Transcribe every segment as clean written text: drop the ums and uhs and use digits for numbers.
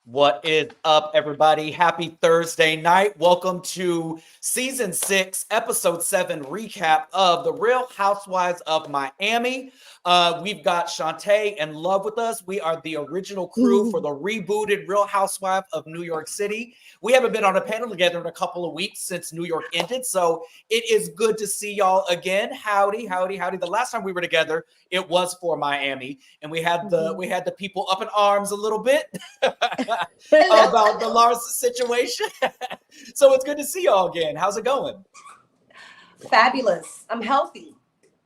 What is up, everybody? Happy Thursday night. Welcome to season 6, episode 7 recap of The Real Housewives of Miami. We've got Shantae and Love with us. We are the original crew for the rebooted Real Housewife of New York City. We haven't been on a panel together in a couple of weeks since New York ended, so it is good to see y'all again. Howdy, howdy, howdy. The last time we were together, it was for Miami, and we had the people up in arms a little bit. About the Larsa situation. So it's good to see y'all again. How's it going? Fabulous. I'm healthy.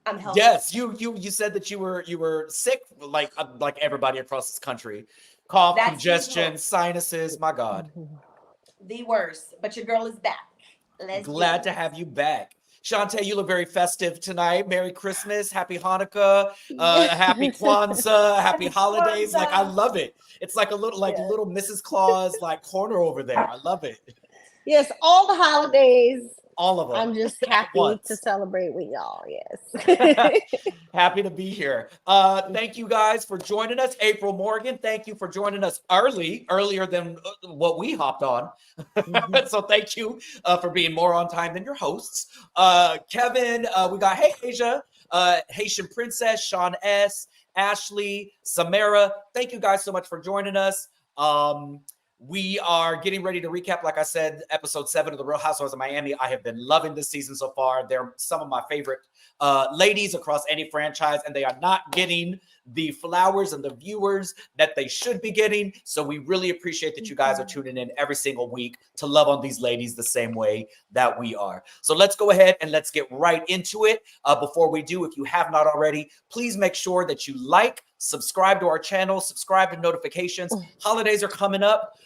I'm healthy. Yes, you said that you were sick like everybody across this country. Cough, That's congestion, usual. sinuses. My God. The worst. But your girl is back. Let's Glad to have you back. Shantae, you look very festive tonight. Merry Christmas, Happy Hanukkah, Happy Kwanzaa, Happy Holidays. Like I love it. It's like a little little Mrs. Claus like corner over there. I love it. Yes, all the holidays. All of them. I'm just happy once. to celebrate with y'all. Yes. Happy to be here. Thank you guys for joining us. April Morgan, thank you for joining us earlier than what we hopped on. So thank you for being more on time than your hosts. Kevin, we got Hey Asia, Haitian Princess, Sean S., Ashley, Samara. Thank you guys so much for joining us. We are getting ready to recap, like I said, episode 7 of The Real Housewives of Miami. I have been loving this season so far. They're some of my favorite ladies across any franchise, and they are not getting the flowers and the viewers that they should be getting. So we really appreciate that you guys are tuning in every single week to love on these ladies the same way that we are. So let's go ahead and let's get right into it. Before we do, if you have not already, please make sure that you subscribe to our channel, subscribe to notifications. Holidays are coming up.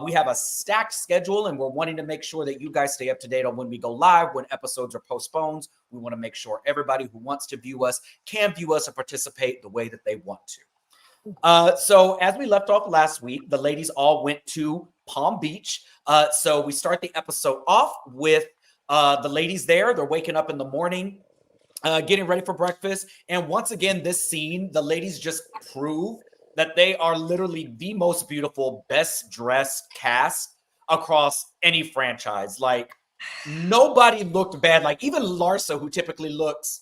We have a stacked schedule, and we're wanting to make sure that you guys stay up to date on when we go live, when episodes are postponed. We want to make sure everybody who wants to view us can view us and participate the way that they want to. So as we left off last week, the ladies all went to Palm Beach. So we start the episode off with the ladies there. They're waking up in the morning, getting ready for breakfast. And once again, this scene, the ladies just prove that they are literally the most beautiful, best dressed cast across any franchise. Like nobody looked bad. Like even Larsa, who typically looks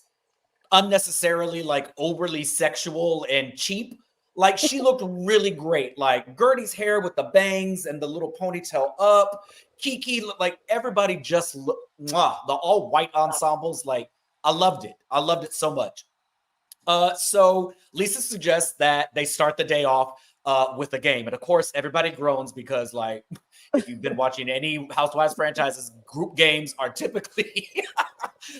unnecessarily like overly sexual and cheap, like she looked really great. Like Gertie's hair with the bangs and the little ponytail up. Kiki, like everybody just looked, the all white ensembles. Like I loved it. I loved it so much. So Lisa suggests that they start the day off with a game. And of course, everybody groans because, like, if you've been watching any Housewives franchises, group games are typically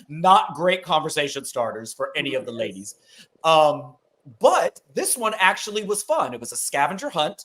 not great conversation starters for any of the ladies. But this one actually was fun. It was a scavenger hunt.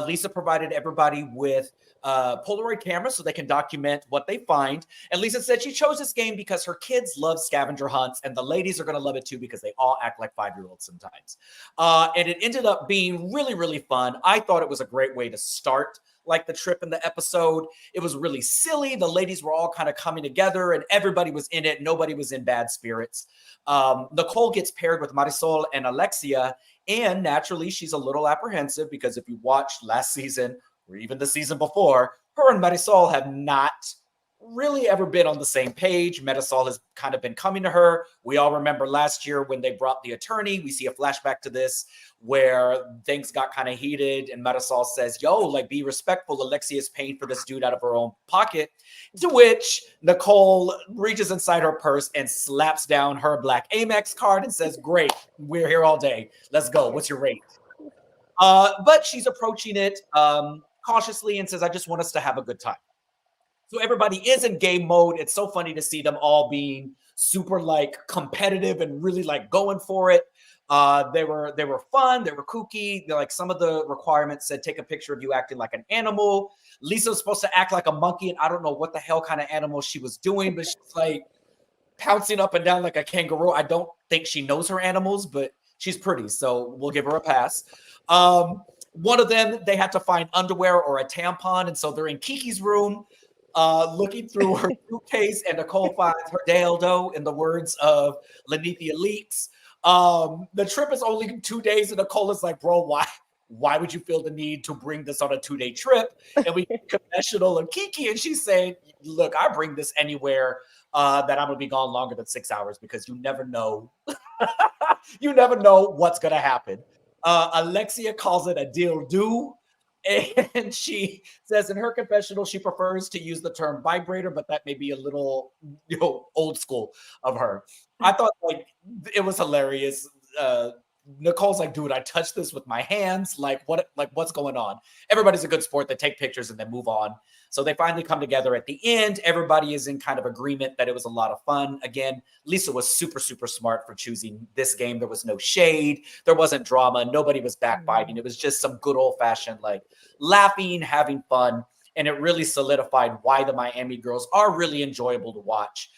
Lisa provided everybody with Polaroid cameras so they can document what they find. And Lisa said she chose this game because her kids love scavenger hunts, and the ladies are going to love it too because they all act like 5-year-olds sometimes. And it ended up being really, really fun. I thought it was a great way to start like the trip in the episode. It was really silly. The ladies were all kind of coming together and everybody was in it. Nobody was in bad spirits. Nicole gets paired with Marysol and Alexia, and naturally she's a little apprehensive because if you watched last season or even the season before, her and Marysol have not really ever been on the same page. Marysol has kind of been coming to her. We all remember last year when they brought the attorney. We see a flashback to this where things got kind of heated and Marysol says, yo, like, be respectful. Alexia is paying for this dude out of her own pocket. To which Nicole reaches inside her purse and slaps down her black Amex card and says, great, we're here all day. Let's go. What's your rate? But she's approaching it cautiously and says, I just want us to have a good time. So everybody is in game mode. It's so funny to see them all being super like competitive and really like going for it. They were fun. They were kooky. They're like some of the requirements said take a picture of you acting like an animal. Lisa was supposed to act like a monkey, and I don't know what the hell kind of animal she was doing, but she's like pouncing up and down like a kangaroo. I don't think she knows her animals, but she's pretty, so we'll give her a pass. One of them, they had to find underwear or a tampon, and so they're in Kiki's room. Looking through her suitcase, and Nicole finds her DildOH, in the words of Lenny Leaks. The trip is only 2 days, and Nicole is like, bro, why why would you feel the need to bring this on a 2-day trip? And we confessional of Kiki, and she's saying, look, I bring this anywhere that I'm gonna be gone longer than 6 hours because you never know. You never know what's gonna happen. Alexia calls it a dildo. And she says in her confessional, she prefers to use the term vibrator, but that may be a little, old school of her. I thought like it was hilarious. Nicole's like, dude, I touched this with my hands. Like, what's going on? Everybody's a good sport. They take pictures and then move on. So they finally come together at the end. Everybody is in kind of agreement that it was a lot of fun. Again, Lisa was super, super smart for choosing this game. There was no shade. There wasn't drama. Nobody was backbiting. It was just some good old fashioned, like laughing, having fun. And it really solidified why the Miami girls are really enjoyable to watch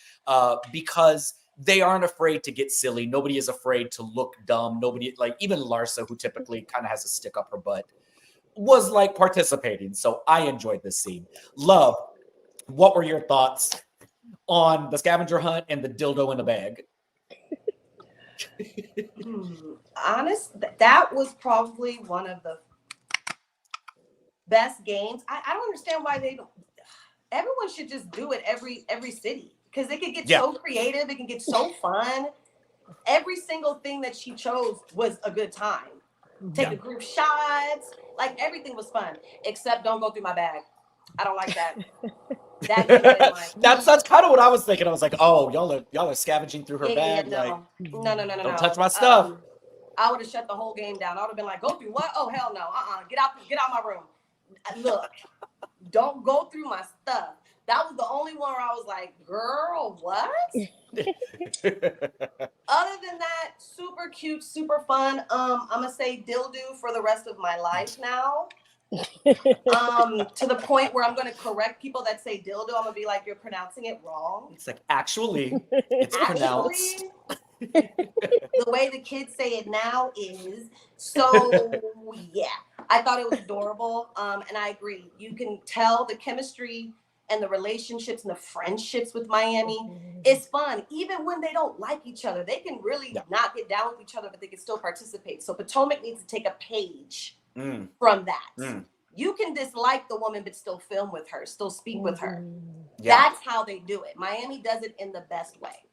because they aren't afraid to get silly. Nobody is afraid to look dumb. Nobody, like even Larsa, who typically kind of has a stick up her butt, was like participating. So I enjoyed this scene. Love, what were your thoughts on the scavenger hunt and the dildo in the bag? That was probably one of the best games. I don't understand why they don't. Everyone should just do it every city because they could get so creative. It can get so fun. Every single thing that she chose was a good time. Take the group shots, like everything was fun, except don't go through my bag. I don't like that. That's kind of what I was thinking. I was like, oh, y'all are scavenging through her bag. No. Don't touch my stuff. I would have shut the whole game down. I would have been like, go through what? Oh hell no. Get out my room. Look, don't go through my stuff. That was the only one where I was like, girl, what? Other than that, super cute, super fun. I'm gonna say dildo for the rest of my life now. To the point where I'm gonna correct people that say dildo. I'm gonna be like, you're pronouncing it wrong. It's like actually pronounced. The way the kids say it now is so. Yeah, I thought it was adorable. And I agree. You can tell the chemistry and the relationships and the friendships with Miami is fun. Even when they don't like each other, they can really not get down with each other, but they can still participate. So Potomac needs to take a page from that. You can dislike the woman, but still film with her, still speak with her. That's how they do it. Miami does it in the best way.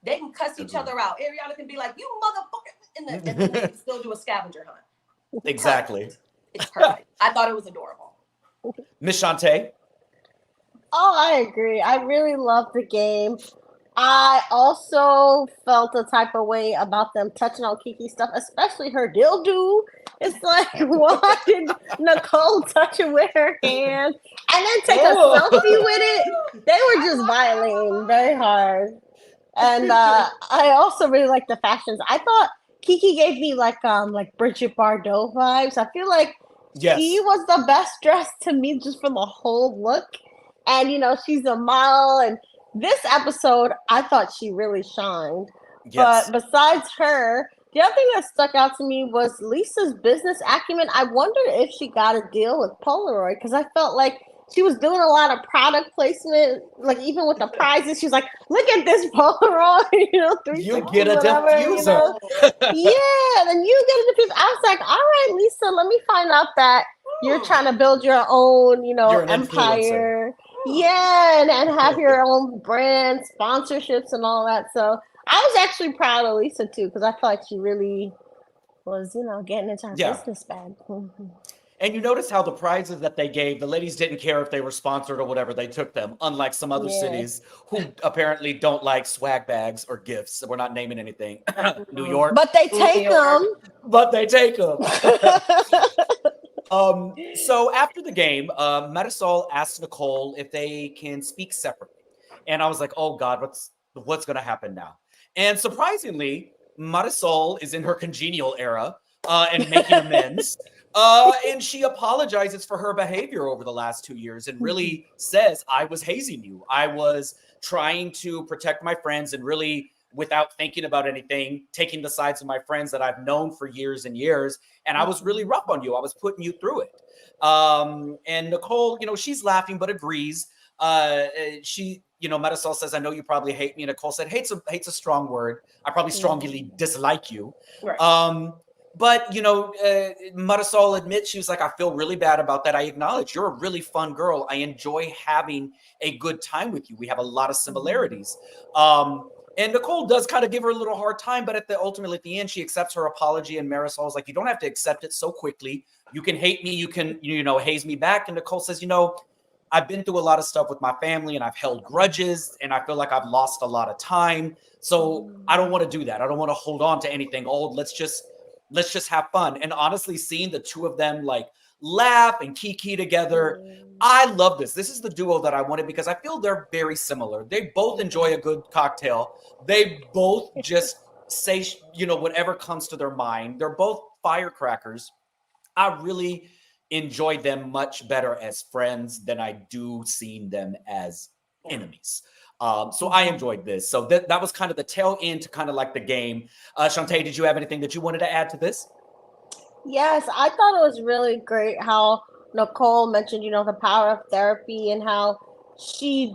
They can cuss each other out. Ariana can be like, you motherfucker, and then they can still do a scavenger hunt. Exactly. Perfect. It's perfect. I thought it was adorable. Miss Shantae? Oh, I agree. I really love the game. I also felt a type of way about them touching on Kiki stuff, especially her dildo. It's like, why did Nicole touch it with her hand and then take a selfie with it? They were just violating very hard. And I also really like the fashions. I thought Kiki gave me like Bridget Bardot vibes. I feel like she was the best dressed to me just from the whole look. And, she's a model. And this episode, I thought she really shined. But besides her, the other thing that stuck out to me was Lisa's business acumen. I wondered if she got a deal with Polaroid because I felt like she was doing a lot of product placement, like even with the prizes. She was like, look at this Polaroid, 360, you get a whatever, diffuser. Yeah, then you get a diffuser. I was like, all right, Lisa, let me find out that you're trying to build your own, empire. Yeah, and have your own brand sponsorships and all that. So I was actually proud of Lisa too, because I thought she really was, getting into her business bag. And you notice how the prizes that they gave, the ladies didn't care if they were sponsored or whatever, they took them, unlike some other cities who apparently don't like swag bags or gifts. We're not naming anything. New York. But they take them. But they take them. So after the game, Marysol asked Nicole if they can speak separately. And I was like, oh God, what's going to happen now? And surprisingly, Marysol is in her congenial era and making amends. And she apologizes for her behavior over the last 2 years and really says, I was hazing you. I was trying to protect my friends and really, without thinking about anything, taking the sides of my friends that I've known for years and years. And I was really rough on you. I was putting you through it. And Nicole, she's laughing, but agrees. Marysol says, I know you probably hate me. And Nicole said, hate's a strong word. I probably strongly dislike you. Right. But, Marysol admits, she was like, I feel really bad about that. I acknowledge you're a really fun girl. I enjoy having a good time with you. We have a lot of similarities. And Nicole does kind of give her a little hard time, but ultimately at the end, she accepts her apology. And Marysol's like, you don't have to accept it so quickly. You can hate me. You can, haze me back. And Nicole says, I've been through a lot of stuff with my family and I've held grudges and I feel like I've lost a lot of time. So I don't want to do that. I don't want to hold on to anything old. Let's just have fun. And honestly, seeing the two of them like laugh and Kiki together, I love this. This is the duo that I wanted because I feel they're very similar. They both enjoy a good cocktail. They both just say, whatever comes to their mind. They're both firecrackers. I really enjoy them much better as friends than I do seeing them as enemies. So I enjoyed this. So that was kind of the tail end to kind of like the game. Shantae, did you have anything that you wanted to add to this? Yes, I thought it was really great how Nicole mentioned, the power of therapy and how she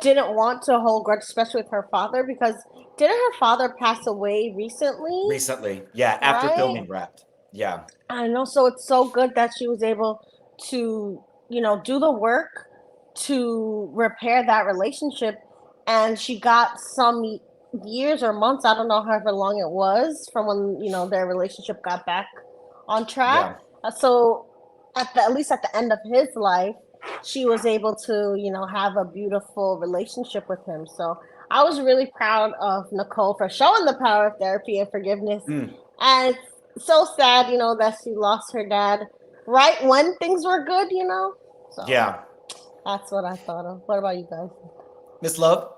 didn't want to hold grudge, especially with her father, because didn't her father pass away recently? Recently, yeah, after filming Wrapped. Yeah. I know. So it's so good that she was able to, do the work to repair that relationship. And she got some years or months, I don't know, however long it was from when, their relationship got back on track. Yeah. So at least at the end of his life, she was able to, have a beautiful relationship with him. So I was really proud of Nicole for showing the power of therapy and forgiveness. And it's so sad, that she lost her dad right when things were good, So yeah. That's what I thought of. What about you guys? Miss Love?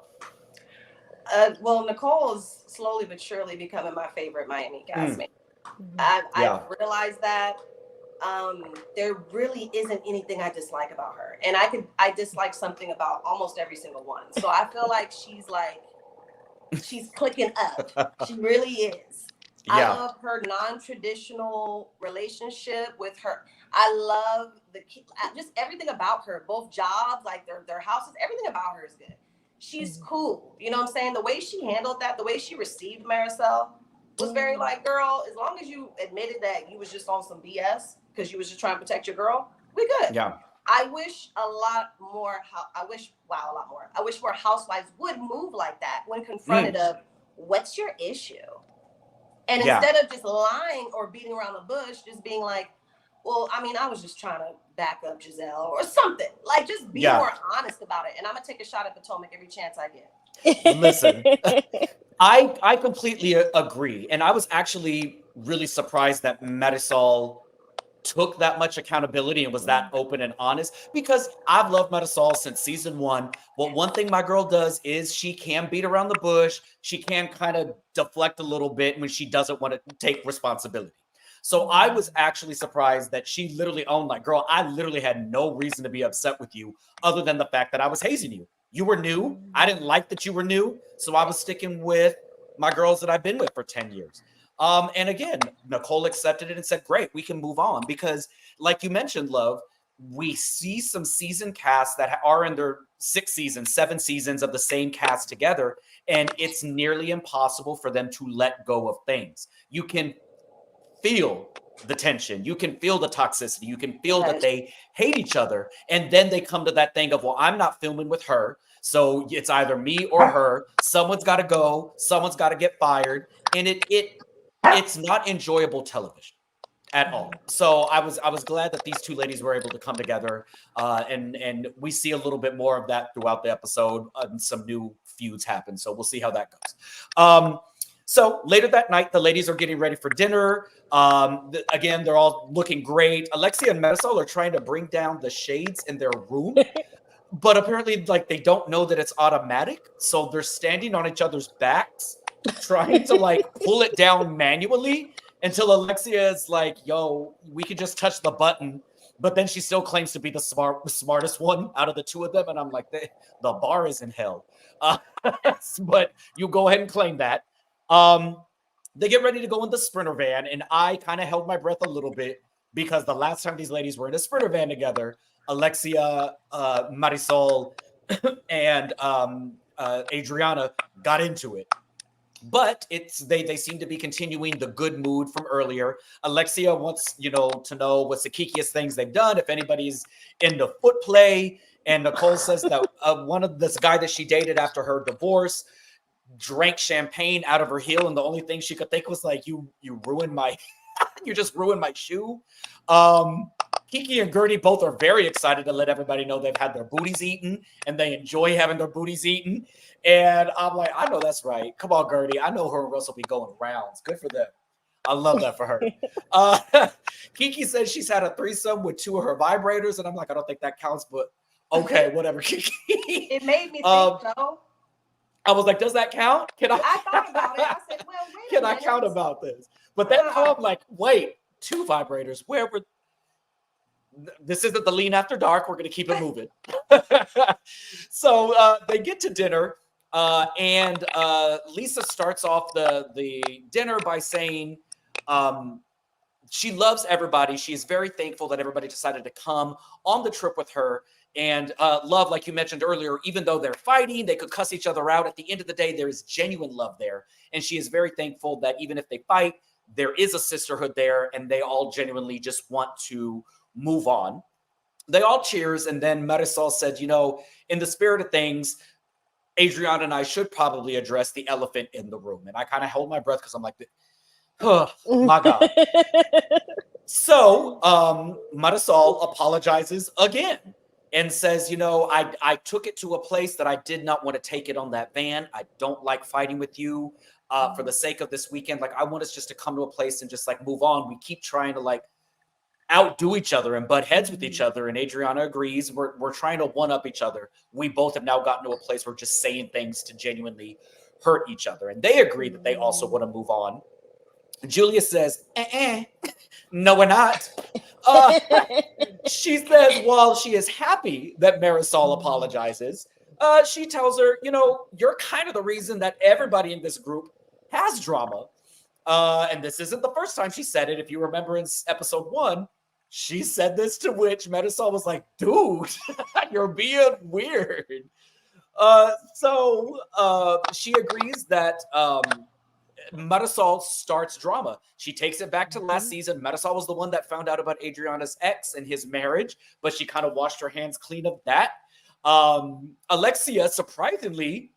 Well, Nicole is slowly but surely becoming my favorite Miami castmate. I've realized that there really isn't anything I dislike about her, and I dislike something about almost every single one. So I feel like she's clicking up. She really is. Yeah. I love her non-traditional relationship with her. I love just everything about her, both jobs, like their houses, everything about her is good. She's cool. You know what I'm saying? The way she handled that, the way she received Marysol was very like, girl, as long as you admitted that you was just on some BS because you was just trying to protect your girl, we good. Yeah. I wish a lot more. I wish more housewives would move like that when confronted of what's your issue. And instead of just lying or beating around the bush, just being like, well, I mean, I was just trying to back up Giselle or something. Like, just be more honest about it. And I'm going to take a shot at Potomac every chance I get. Listen, I completely agree. And I was actually really surprised that Marysol took that much accountability and was that open and honest, because I've loved Marysol since season 1. But one thing my girl does is she can beat around the bush. She can kind of deflect a little bit when she doesn't want to take responsibility. So I was actually surprised that she literally owned, like, girl, I literally had no reason to be upset with you other than the fact that I was hazing you. You were new. I didn't like that you were new. So I was sticking with my girls that I've been with for 10 years. And again, Nicole accepted it and said, great, we can move on. Because like you mentioned, Love, we see some season casts that are in their 6 seasons, 7 seasons of the same cast together. And it's nearly impossible for them to let go of things. You can feel the tension. You can feel the toxicity. You can feel that they hate each other. And then they come to that thing of, well, I'm not filming with her. So it's either me or her. Someone's got to go. Someone's got to get fired. And it's not enjoyable television at all. So I was glad that these two ladies were able to come together. And we see a little bit more of that throughout the episode, and some new feuds happen. So we'll see how that goes. So later that night, the ladies are getting ready for dinner. Again, they're all looking great. Alexia and Marysol are trying to bring down the shades in their room, but apparently, like, they don't know that it's automatic. So they're standing on each other's backs, trying to like pull it down manually until Alexia is like, yo, we can just touch the button. But then she still claims to be the smartest one out of the two of them. And I'm like, the bar is in hell. But you go ahead and claim that. They get ready to go in the Sprinter van, and I kind of held my breath a little bit because the last time these ladies were in a Sprinter van together, Alexia, Marysol, and Adriana got into it. But they seem to be continuing the good mood from earlier. Alexia wants, to know what's the kikiest things they've done, if anybody's into foot play. And Nicole says that one of this guy that she dated after her divorce drank champagne out of her heel, and the only thing she could think was like, you ruined my you just ruined my shoe. Kiki and Gertie both are very excited to let everybody know they've had their booties eaten and they enjoy having their booties eaten. And I'm like, I know that's right. Come on, Gertie. I know her and Russ will be going rounds. Good for them. I love that for her. Kiki says she's had a threesome with 2 of her vibrators, and I'm like, I don't think that counts, but okay, whatever, Kiki. It made me think, though. I was like, does that count? I thought about it. I said, well, wait a Can minute. I count about this? But then I'm like, wait, 2 vibrators. Where were... This isn't the lean after dark. We're going to keep it moving. So they get to dinner, and Lisa starts off the dinner by saying she loves everybody. She is very thankful that everybody decided to come on the trip with her. And love, like you mentioned earlier, even though they're fighting, they could cuss each other out. At the end of the day, there is genuine love there. And she is very thankful that even if they fight, there is a sisterhood there, and they all genuinely just want to move on. They all cheers, and then Marysol said, in the spirit of things, Adriana and I should probably address the elephant in the room. And I kind of held my breath because I'm like, oh, my God. So Marysol apologizes again and says, I took it to a place that I did not want to take it on that van. I don't like fighting with you for the sake of this weekend. Like, I want us just to come to a place and just like move on. We keep trying to outdo each other and butt heads with each other. And Adriana agrees. We're trying to one up each other. We both have now gotten to a place where we're just saying things to genuinely hurt each other. And they agree that they also want to move on. Julia says, no, we're not. She says, while she is happy that Marysol apologizes, she tells her, you're kind of the reason that everybody in this group has drama. And this isn't the first time she said it. If you remember in episode 1, she said this, to which Marysol was like, dude, you're being weird. So she agrees that Marysol starts drama. She takes it back to last season. Marysol was the one that found out about Adriana's ex and his marriage, but she kind of washed her hands clean of that. Alexia, surprisingly,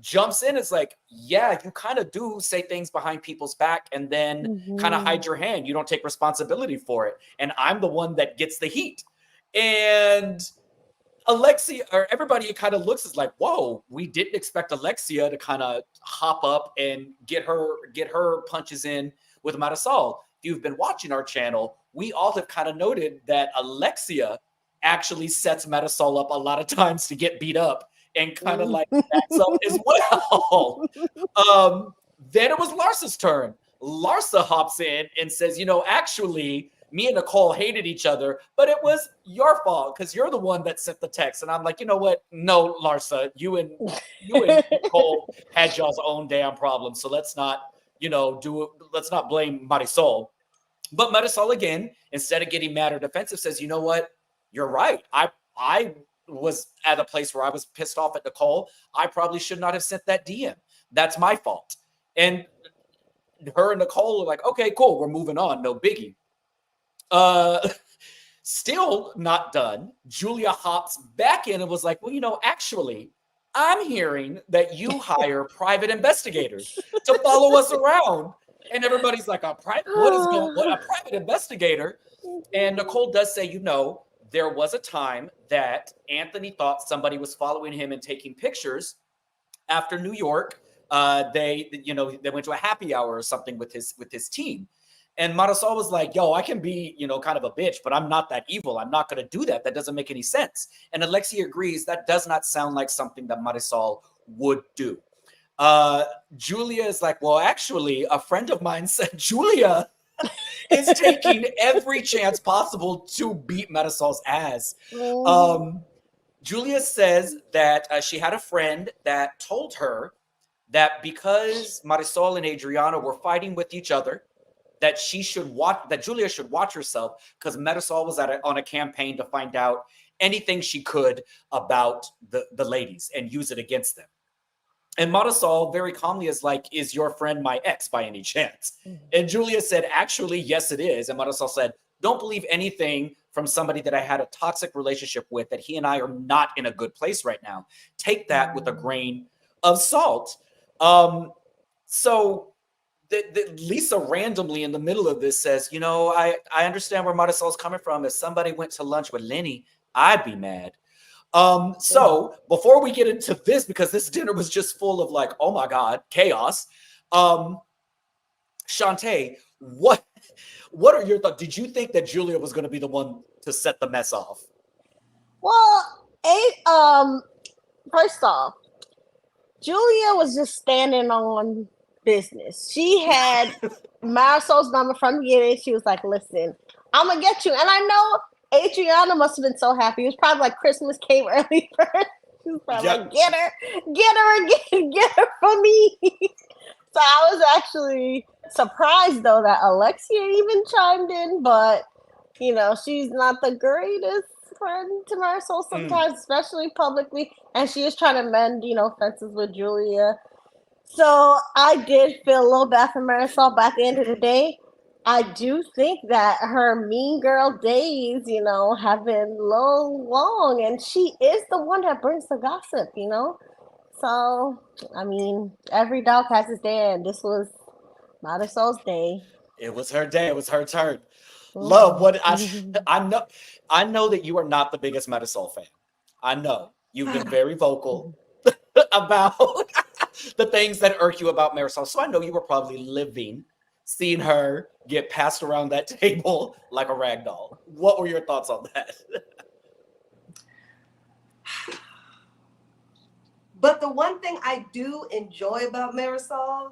jumps in. It's like, yeah, you kind of do say things behind people's back and then kind of hide your hand. You don't take responsibility for it. And I'm the one that gets the heat. And Alexia, or everybody kind of looks, is like, whoa, we didn't expect Alexia to kind of hop up and get her punches in with Marysol. If you've been watching our channel, we all have kind of noted that Alexia actually sets Marysol up a lot of times to get beat up and kind of like backs up as well. Then it was Larsa's turn. Larsa hops in and says, actually, me and Nicole hated each other, but it was your fault because you're the one that sent the text. And I'm like, you know what? No, Larsa, you and Nicole had y'all's own damn problem. So let's not, let's not blame Marysol. But Marysol, again, instead of getting mad or defensive, says, you know what? You're right. I was at a place where I was pissed off at Nicole. I probably should not have sent that DM. That's my fault. And her and Nicole are like, okay, cool. We're moving on. No biggie. Still not done. Julia hops back in and was like, well, actually, I'm hearing that you hire private investigators to follow us around. And everybody's like, a private investigator? And Nicole does say, there was a time that Anthony thought somebody was following him and taking pictures after New York. They went to a happy hour or something with his team. And Marysol was like, yo, I can be, kind of a bitch, but I'm not that evil. I'm not going to do that. That doesn't make any sense. And Alexia agrees that does not sound like something that Marysol would do. Julia is like, well, actually, a friend of mine said Julia is taking every chance possible to beat Marysol's ass. Julia says that she had a friend that told her that because Marysol and Adriana were fighting with each other, that Julia should watch herself because Marysol was on a campaign to find out anything she could about the ladies and use it against them. And Marysol very calmly is like, is your friend my ex by any chance? And Julia said, actually, yes, it is. And Marysol said, don't believe anything from somebody that I had a toxic relationship with, that he and I are not in a good place right now. Take that with a grain of salt. So Lisa randomly in the middle of this says, I understand where Marysol's coming from. If somebody went to lunch with Lenny, I'd be mad. So before we get into this, because this dinner was just full of like, oh my God, chaos. Shantae, what are your thoughts? Did you think that Julia was going to be the one to set the mess off? Well, first off, Julia was just standing on business. She had Marysol's number from the beginning. She was like, listen, I'm going to get you. And I know Adriana must have been so happy. It was probably like Christmas came early for her. She was probably like, get her for me. So I was actually surprised, though, that Alexia even chimed in. But, she's not the greatest friend to Marysol sometimes, especially publicly. And she is trying to mend, fences with Julia. So I did feel a little bad for Marysol, but at the end of the day, I do think that her mean girl days, have been long, and she is the one that brings the gossip, So, I mean, every dog has his day, and this was Marysol's day. It was her day. It was her turn. Love, what I know that you are not the biggest Marysol fan. I know you've been very vocal about the things that irk you about Marysol. So I know you were probably living, seeing her get passed around that table like a rag doll. What were your thoughts on that? But the one thing I do enjoy about Marysol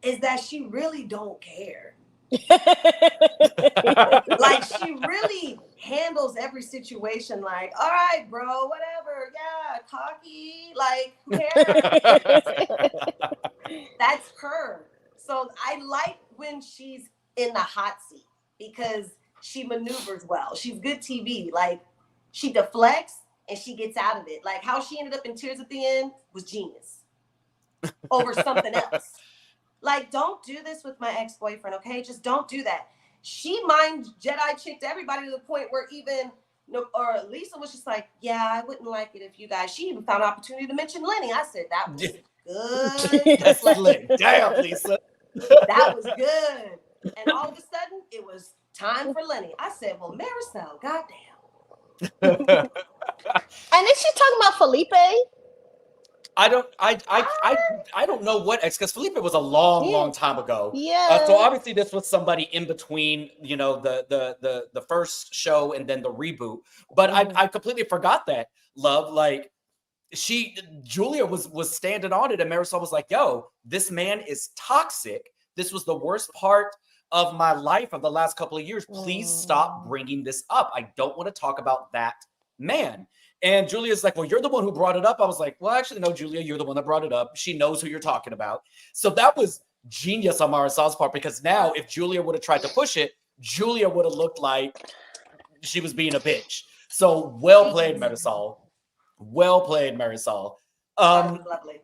is that she really don't care. Like, she really handles every situation like, all right, bro, whatever. Yeah, cocky. Like, who cares? That's her. So I like when she's in the hot seat because she maneuvers well. She's good TV. Like, she deflects and she gets out of it. Like, how she ended up in tears at the end was genius over something else. Like, don't do this with my ex-boyfriend, okay? Just don't do that. She mind Jedi chicked everybody to the point where even, or Lisa was just like, yeah, I wouldn't like it if you guys, she even found an opportunity to mention Lenny. I said, that was good. That's slick. Damn, Lisa. That was good. And all of a sudden, it was time for Lenny. I said, well, Marysol, goddamn. And is she talking about Felipe? I don't know what ex, because Felipe was a long time ago. Yeah. So obviously this was somebody in between, the first show and then the reboot. But I completely forgot that, love. Like, Julia was standing on it, and Marysol was like, yo, this man is toxic. This was the worst part of my life of the last couple of years. Please stop bringing this up. I don't want to talk about that man. And Julia's like, well, you're the one who brought it up. I was like, well, actually, no, Julia, you're the one that brought it up. She knows who you're talking about. So that was genius on Marysol's part, because now if Julia would have tried to push it, Julia would have looked like she was being a bitch. So well played, Marysol. Well played, Marysol. Lovely.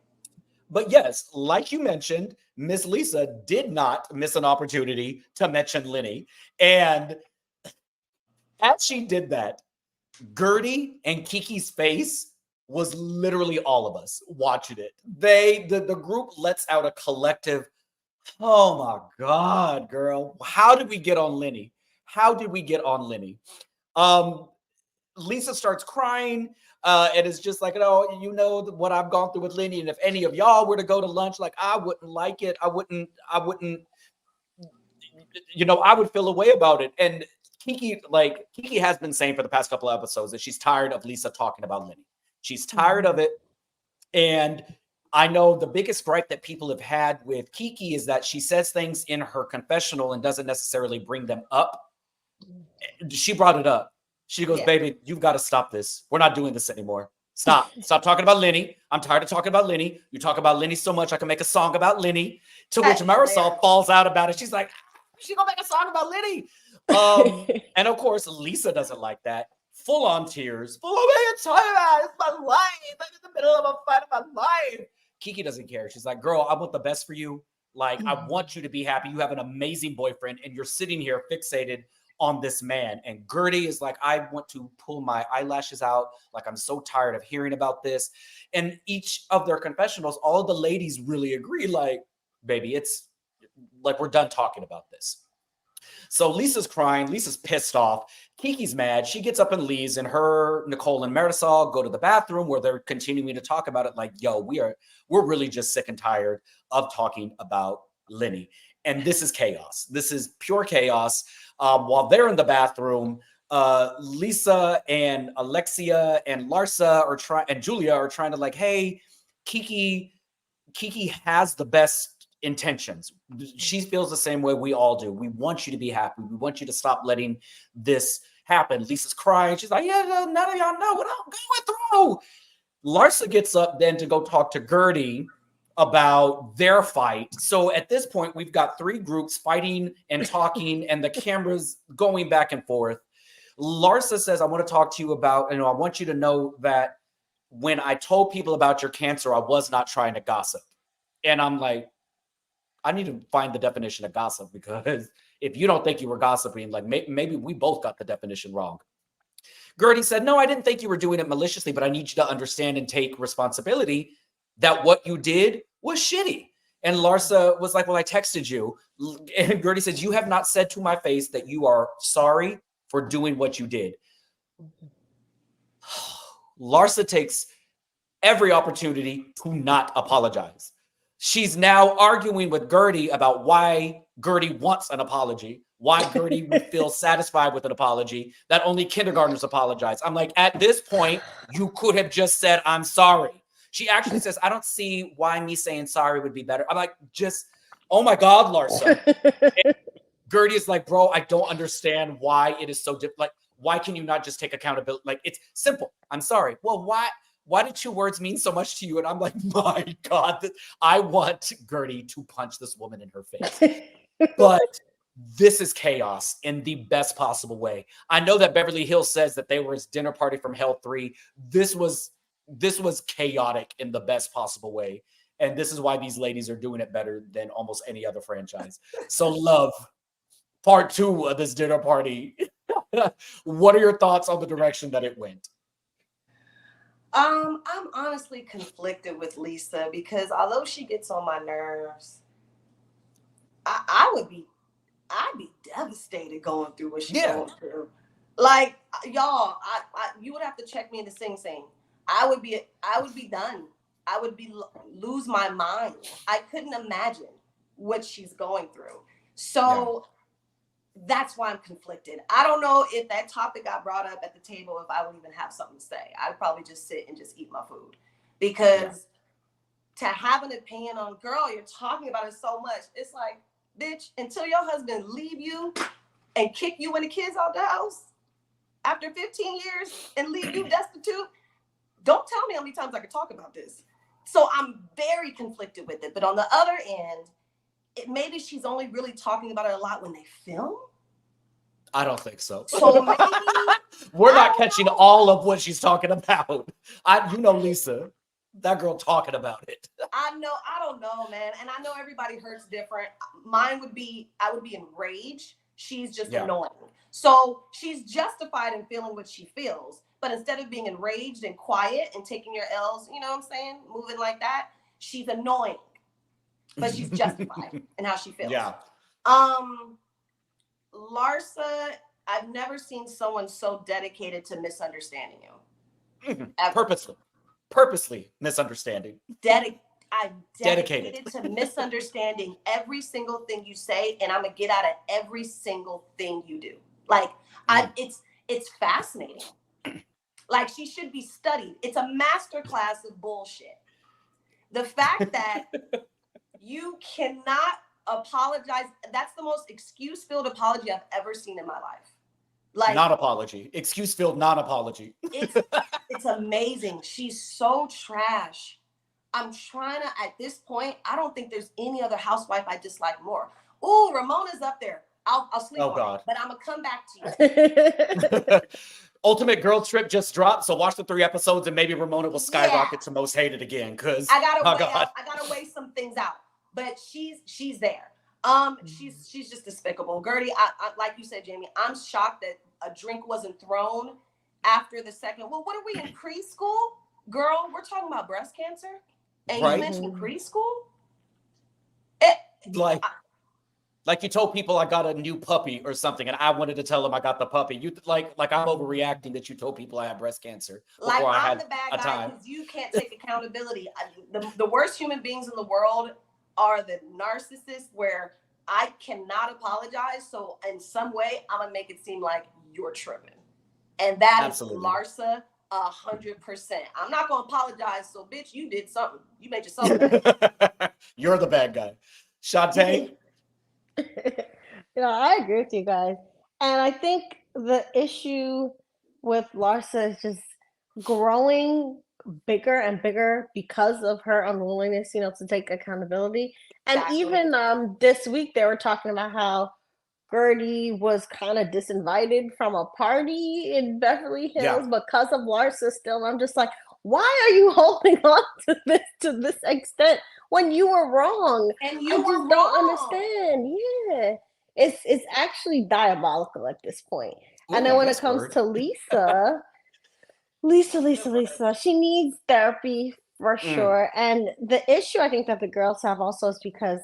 But yes, like you mentioned, Miss Lisa did not miss an opportunity to mention Lenny. And as she did that, Gertie and Kiki's face was literally all of us watching it. The group lets out a collective, oh my God, girl. How did we get on Lenny? How did we get on Lenny? Lisa starts crying and is just like, oh, you know what I've gone through with Lenny. And if any of y'all were to go to lunch, like, I wouldn't like it. I wouldn't, I would feel a way about it. And Kiki has been saying for the past couple of episodes that she's tired of Lisa talking about Lenny. She's tired of it. And I know the biggest gripe that people have had with Kiki is that she says things in her confessional and doesn't necessarily bring them up. She brought it up. She goes, baby, you've got to stop this. We're not doing this anymore. Stop talking about Lenny. I'm tired of talking about Lenny. You talk about Lenny so much, I can make a song about Lenny. To which Marysol falls out about it. She's like, she's going to make a song about Lenny. And of course, Lisa doesn't like that. Full on tears. Full of, it's my life. I'm in the middle of a fight of my life. Kiki doesn't care. She's like, girl, I want the best for you. Like, I want you to be happy. You have an amazing boyfriend, and you're sitting here fixated on this man. And Gertie is like, I want to pull my eyelashes out. Like, I'm so tired of hearing about this. And each of their confessionals, all of the ladies really agree, like, baby, it's like, we're done talking about this. So Lisa's crying. Lisa's pissed off. Kiki's mad. She gets up and leaves, and her, Nicole, and Marysol go to the bathroom where they're continuing to talk about it. Like, yo, we're really just sick and tired of talking about Lenny. And this is chaos. This is pure chaos. While they're in the bathroom, Lisa and Alexia and Larsa and Julia are trying to like, hey, Kiki has the best intentions. She feels the same way we all do. We want you to be happy. We want you to stop letting this happen. Lisa's crying. She's like, yeah, none of y'all know what I'm going through. Larsa gets up then to go talk to Gertie about their fight. So at this point, we've got three groups fighting and talking, and the camera's going back and forth. Larsa says, I want to talk to you about, I want you to know that when I told people about your cancer, I was not trying to gossip. And I'm like, I need to find the definition of gossip, because if you don't think you were gossiping, like maybe we both got the definition wrong. Gertie said, no, I didn't think you were doing it maliciously, but I need you to understand and take responsibility that what you did was shitty. And Larsa was like, well, I texted you. And Gertie says, you have not said to my face that you are sorry for doing what you did. Larsa takes every opportunity to not apologize. She's now arguing with Gertie about why Gertie wants an apology, why Gertie would feel satisfied with an apology, that only kindergartners apologize. I'm like, at this point, you could have just said, I'm sorry. She actually says, I don't see why me saying sorry would be better. I'm like, oh my God, Larsa. Gertie is like, bro, I don't understand why it is so different. Like, why can you not just take accountability? Like, it's simple. I'm sorry. Well, why did 2 words mean so much to you? And I'm like, my God, I want Gertie to punch this woman in her face. But this is chaos in the best possible way. I know that Beverly Hills says that they were his dinner party from Hell 3. This was chaotic in the best possible way. And this is why these ladies are doing it better than almost any other franchise. So Love, part 2 of this dinner party. What are your thoughts on the direction that it went? I'm honestly conflicted with Lisa, because although she gets on my nerves, I'd be devastated going through what she's going through. Like, y'all, you would have to check me into Sing Sing. I would be done. I would lose my mind. I couldn't imagine what she's going through. So that's why I'm conflicted. I don't know if that topic got brought up at the table, if I would even have something to say. I'd probably just sit and just eat my food, because to have an opinion on, girl, you're talking about it so much. It's like, bitch, until your husband leave you and kick you and the kids out the house after 15 years and leave you destitute, don't tell me how many times I could talk about this. So I'm very conflicted with it. But on the other end, maybe she's only really talking about it a lot when they film. I don't think so. So maybe we're not catching all of what she's talking about. Lisa, that girl talking about it. I don't know, man. And I know everybody hurts different. I would be enraged. She's just annoying. So she's justified in feeling what she feels. But instead of being enraged and quiet and taking your L's, you know what I'm saying, moving like that, she's annoying. But she's justified in how she feels. Yeah. Larsa, I've never seen someone so dedicated to misunderstanding you. Purposely misunderstanding. I'm dedicated to misunderstanding every single thing you say, and I'm gonna get out of every single thing you do. Like, it's fascinating. Like, she should be studied. It's a masterclass of bullshit. The fact that you cannot apologize, that's the most excuse-filled apology I've ever seen in my life. Like, not apology. Excuse-filled non-apology. It's amazing. She's so trash. I'm trying to, at this point, I don't think there's any other housewife I dislike more. Ooh, Ramona's up there. I'll sleep on it, but I'm going to come back to you. Ultimate Girl Trip just dropped, so watch the 3 episodes and maybe Ramona will skyrocket to most hated again. Cause I gotta weigh some things out. But she's there. She's just despicable. Gertie, I like you said, Jamie, I'm shocked that a drink wasn't thrown after the second. Well, what are we in preschool? Girl, we're talking about breast cancer. And you mentioned preschool? Like you told people I got a new puppy or something, and I wanted to tell them I got the puppy. You like I'm overreacting that you told people I had breast cancer before I had I'm the bad guy because you can't take accountability. The worst human beings in the world are the narcissists where I cannot apologize. So in some way, I'm gonna make it seem like you're tripping, and that is Larsa 100%. I'm not gonna apologize. So bitch, you did something. You made yourself bad. You're the bad guy, Shantae. I agree with you guys. And I think the issue with Larsa is just growing bigger and bigger because of her unwillingness, to take accountability. And even this week they were talking about how Gertie was kind of disinvited from a party in Beverly Hills because of Larsa still. I'm just like, why are you holding on to this extent when you were wrong? And I just don't understand. Yeah. It's actually diabolical at this point. Ooh, and then when it comes to Lisa, she needs therapy for sure. And the issue I think that the girls have also is because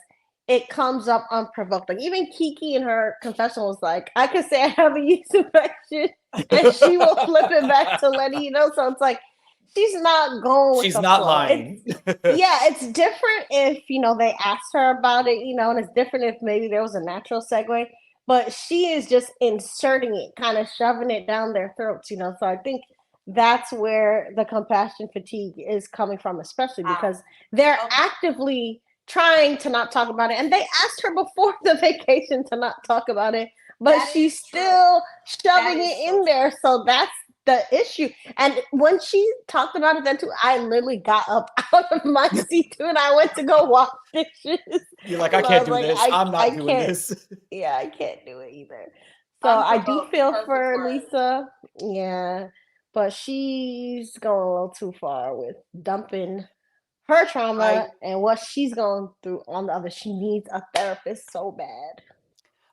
it comes up unprovoked. Like even Kiki in her confessional was like, I could say I have a yeast infection and she will flip it back to Lenny, So it's like, she's not going with She's not flow. lying. It's different if, they asked her about it, and it's different if maybe there was a natural segue, but she is just inserting it, kind of shoving it down their throats, So I think that's where the compassion fatigue is coming from, especially because they're actively trying to not talk about it. And they asked her before the vacation to not talk about it, but she's still shoving it in there. So that's the issue. And when she talked about it then too, I literally got up out of my seat too and I went to go wash dishes. You're like, I can't do this. I'm not doing this. Yeah, I can't do it either. So I do feel for Lisa. Yeah. But she's going a little too far with dumping her trauma and what she's going through on the other. She needs a therapist so bad.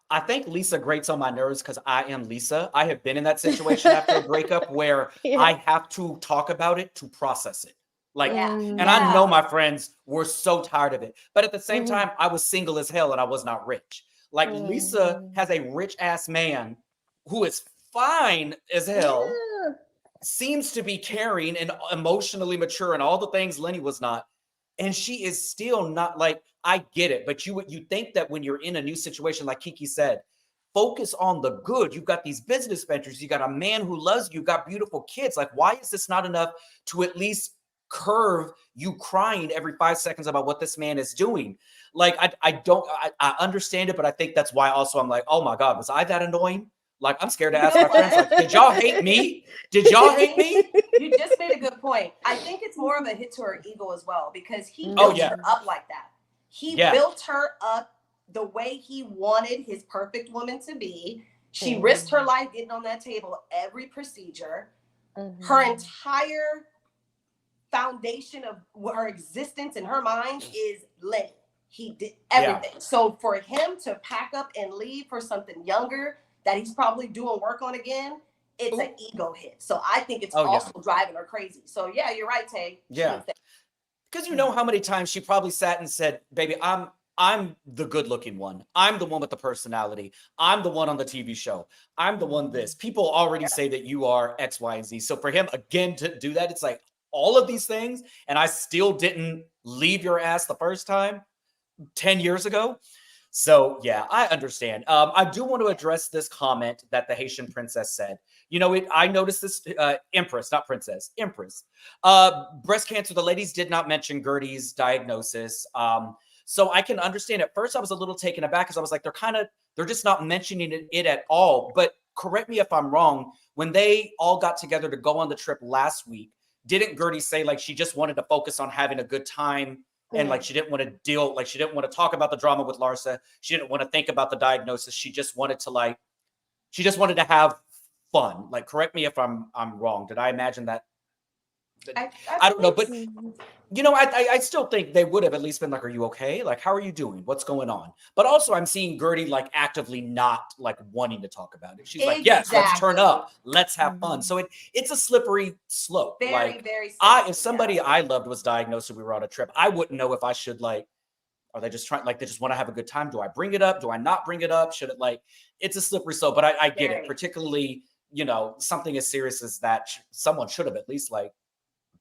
I think Lisa grates on my nerves because I am Lisa. I have been in that situation after a breakup where I have to talk about it to process it. I know my friends were so tired of it. But at the same time, I was single as hell and I was not rich. Lisa has a rich ass man who is fine as hell, seems to be caring and emotionally mature and all the things Lenny was not. And she is still not I get it, but you think that when you're in a new situation, like Kiki said, focus on the good. You've got these business ventures. You got a man who loves you. You've got beautiful kids. Why is this not enough to at least curve you crying every 5 seconds about what this man is doing? I understand it, but I think that's why also I'm like, oh my God, was I that annoying? I'm scared to ask my friends, did y'all hate me? Did y'all hate me? You just made a good point. I think it's more of a hit to her ego as well because he built her up like that. He built her up the way he wanted his perfect woman to be. She risked her life getting on that table, every procedure. Her entire foundation of her existence in her mind is Lenny. He did everything. So for him to pack up and leave for something younger that he's probably doing work on again, it's an ego hit. So I think it's also driving her crazy. So yeah, you're right, Tay. Yeah. Because you know how many times she probably sat and said, baby, I'm the good looking one. I'm the one with the personality. I'm the one on the TV show. I'm the one this. People already say that you are X, Y, and Z. So for him, again, to do that, it's all of these things. And I still didn't leave your ass the first time 10 years ago. So yeah, I understand. I do want to address this comment that the Haitian princess said. I noticed this, Empress, not princess, Empress. Breast cancer, the ladies did not mention Gertie's diagnosis. So I can understand. At first I was a little taken aback because I was like, they're just not mentioning it at all. But correct me if I'm wrong. When they all got together to go on the trip last week, didn't Gertie say she just wanted to focus on having a good time? And she didn't want to she didn't want to talk about the drama with Larsa. She didn't want to think about the diagnosis. She just wanted to have fun. Like, correct me if I'm wrong. Did I imagine that? I don't know, but Mhm. I still think they would have at least been like, "Are you okay? Like, how are you doing? What's going on?" But also, I'm seeing Gertie like actively not like wanting to talk about it. She's like, "Yes, let's turn Exactly. up, let's have fun." Mhm. So it's a slippery slope. Very, Like, very if sensitive, somebody yeah. I loved was diagnosed and we were on a trip, I wouldn't know if I should like. Are they just trying? Like, they just want to have a good time? Do I bring it up? Do I not bring it up? Should it like? It's a slippery slope. But I get it. Very. Particularly, something as serious as that. Someone should have at least like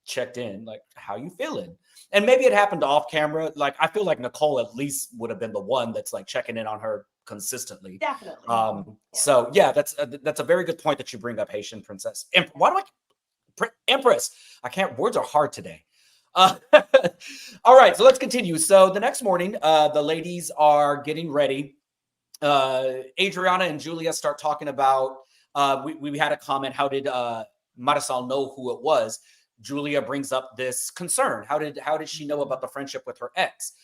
checked in, like, how you feeling? And maybe it happened off camera. Like, I feel like Nicole at least would have been the one that's like checking in on her consistently. Definitely. So yeah, that's a very good point that you bring up, Haitian princess. Why do Empress? I can't. Words are hard today. Uh, all right, so let's continue. So the next morning, the ladies are getting ready. Adriana and Julia start talking about. We had a comment. How did Marysol know who it was? Julia brings up this concern. How did she know about the friendship with her ex?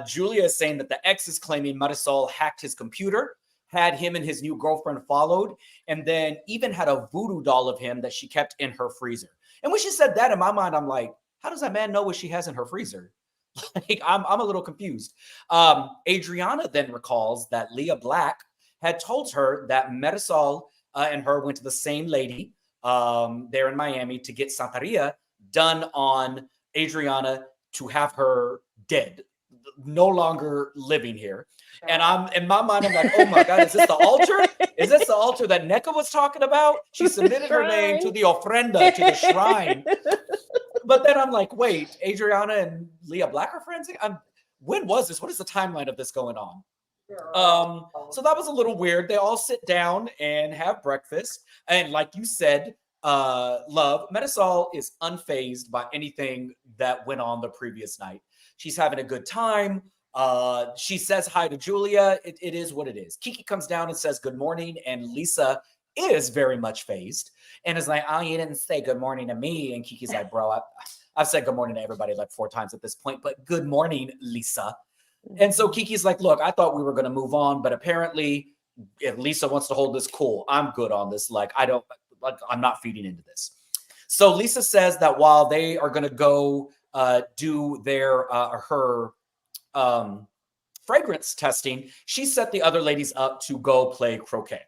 Julia is saying that the ex is claiming Marysol hacked his computer, had him and his new girlfriend followed, and then even had a voodoo doll of him that she kept in her freezer. And when she said that, in my mind, I'm like, how does that man know what she has in her freezer? Like, I'm a little confused. Adriana then recalls that Leah Black had told her that Marysol and her went to the same lady there in Miami to get Santeria done on Adriana to have her dead, no longer living here. And I'm in my mind, I'm like, oh my God, is this the altar? Is this the altar that NECA was talking about? She submitted her name to the ofrenda, to the shrine. But then I'm like, wait, Adriana and Leah Black are friends? When was this? What is the timeline of this going on? So that was a little weird. They all sit down and have breakfast. And like you said, Love, Marysol is unfazed by anything that went on the previous night. She's having a good time. She says hi to Julia. It is what it is. Kiki comes down and says good morning, and Lisa is very much phased and is like, "Oh, you didn't say good morning to me." And Kiki's like, "Bro, I've said good morning to everybody like 4 times at this point, but good morning, Lisa." And so Kiki's like, "Look, I thought we were going to move on, but apparently if Lisa wants to hold this cool, I'm good on this. Like, I'm not feeding into this." So Lisa says that while they are going to go do her fragrance testing, she set the other ladies up to go play croquet.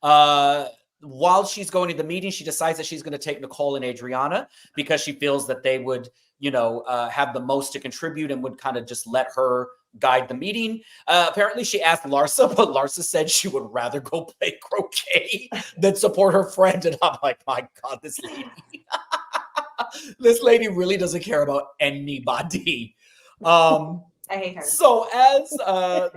While she's going to the meeting, she decides that she's going to take Nicole and Adriana because she feels that they would, have the most to contribute and would kind of just let her guide the meeting. Apparently, she asked Larsa, but Larsa said she would rather go play croquet than support her friend. And I'm like, my God, this lady. This lady really doesn't care about anybody. I hate her. So as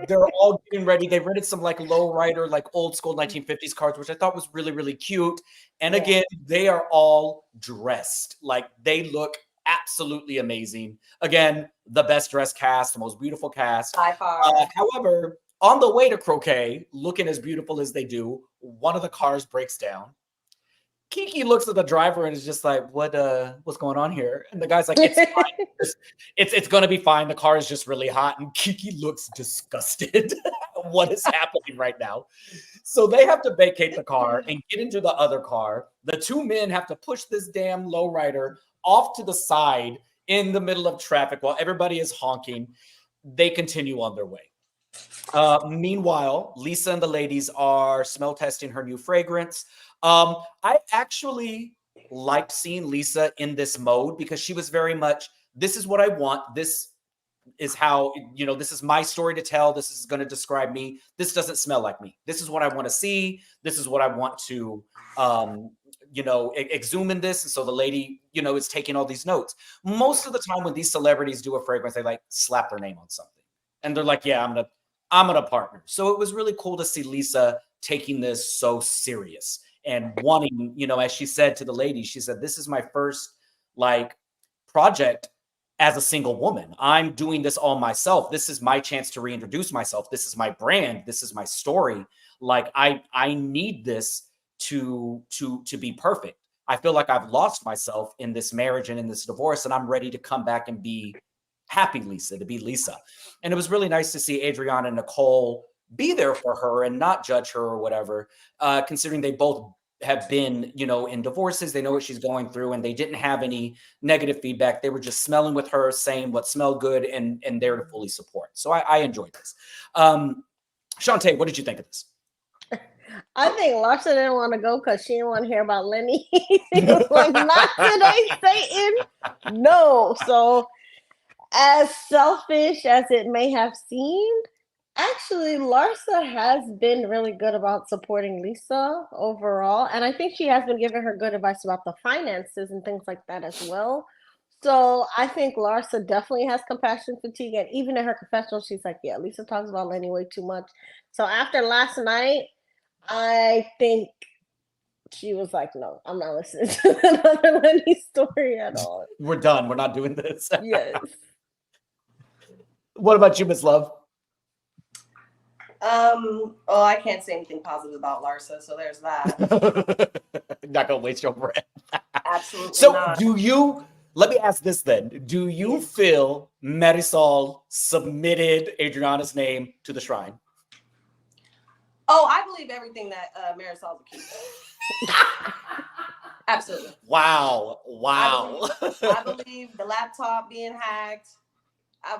they're all getting ready, they rented some like lowrider, like old school 1950s cards, which I thought was really, really cute. And Yeah. again, they are all dressed. Like, they look absolutely amazing. Again, the best dressed cast, the most beautiful cast. By far. However, on the way to croquet, looking as beautiful as they do, one of the cars breaks down. Kiki looks at the driver and is just like, what's going on here? And the guy's like, it's fine. It's gonna be fine. The car is just really hot. And Kiki looks disgusted. What is happening right now? So they have to vacate the car and get into the other car. The 2 men have to push this damn lowrider off to the side in the middle of traffic while everybody is honking. They continue on their way. Meanwhile, Lisa and the ladies are smell testing her new fragrance. I actually liked seeing Lisa in this mode because she was very much, this is what I want. This is how, this is my story to tell. This is going to describe me. This doesn't smell like me. This is what I want to see. This is what I want to, exhume in this. And so the lady, is taking all these notes. Most of the time when these celebrities do a fragrance, they like slap their name on something. And they're like, yeah, I'm gonna partner. So it was really cool to see Lisa taking this so serious and wanting, as she said to the ladies, she said, this is my first like project as a single woman. I'm doing this all myself. This is my chance to reintroduce myself. This is my brand. This is my story. Like, I need this to be perfect. I feel like I've lost myself in this marriage and in this divorce, and I'm ready to come back and be happy Lisa, to be Lisa. And it was really nice to see Adriana and Nicole be there for her and not judge her or whatever, considering they both have been, in divorces. They know what she's going through, and they didn't have any negative feedback. They were just smelling with her, saying what smelled good, and there to fully support. So I enjoyed this. Shantae, what did you think of this? I think Larsa didn't want to go because she didn't want to hear about Lenny. She was like, not today, Satan. No. So, as selfish as it may have seemed, actually, Larsa has been really good about supporting Lisa overall. And I think she has been giving her good advice about the finances and things like that as well. So I think Larsa definitely has compassion fatigue. And even in her confessional, she's like, yeah, Lisa talks about Lenny way too much. So after last night, I think she was like, no, I'm not listening to another Lenny story at all. We're done. We're not doing this. Yes. What about you, Miss Love? I can't say anything positive about Larsa, so there's that. Not gonna waste your breath. Absolutely So not. let me ask this then. Do you feel Marysol submitted Adriana's name to the shrine? Oh, I believe everything that Marysol's accused of. Absolutely. Wow. I believe the laptop being hacked. I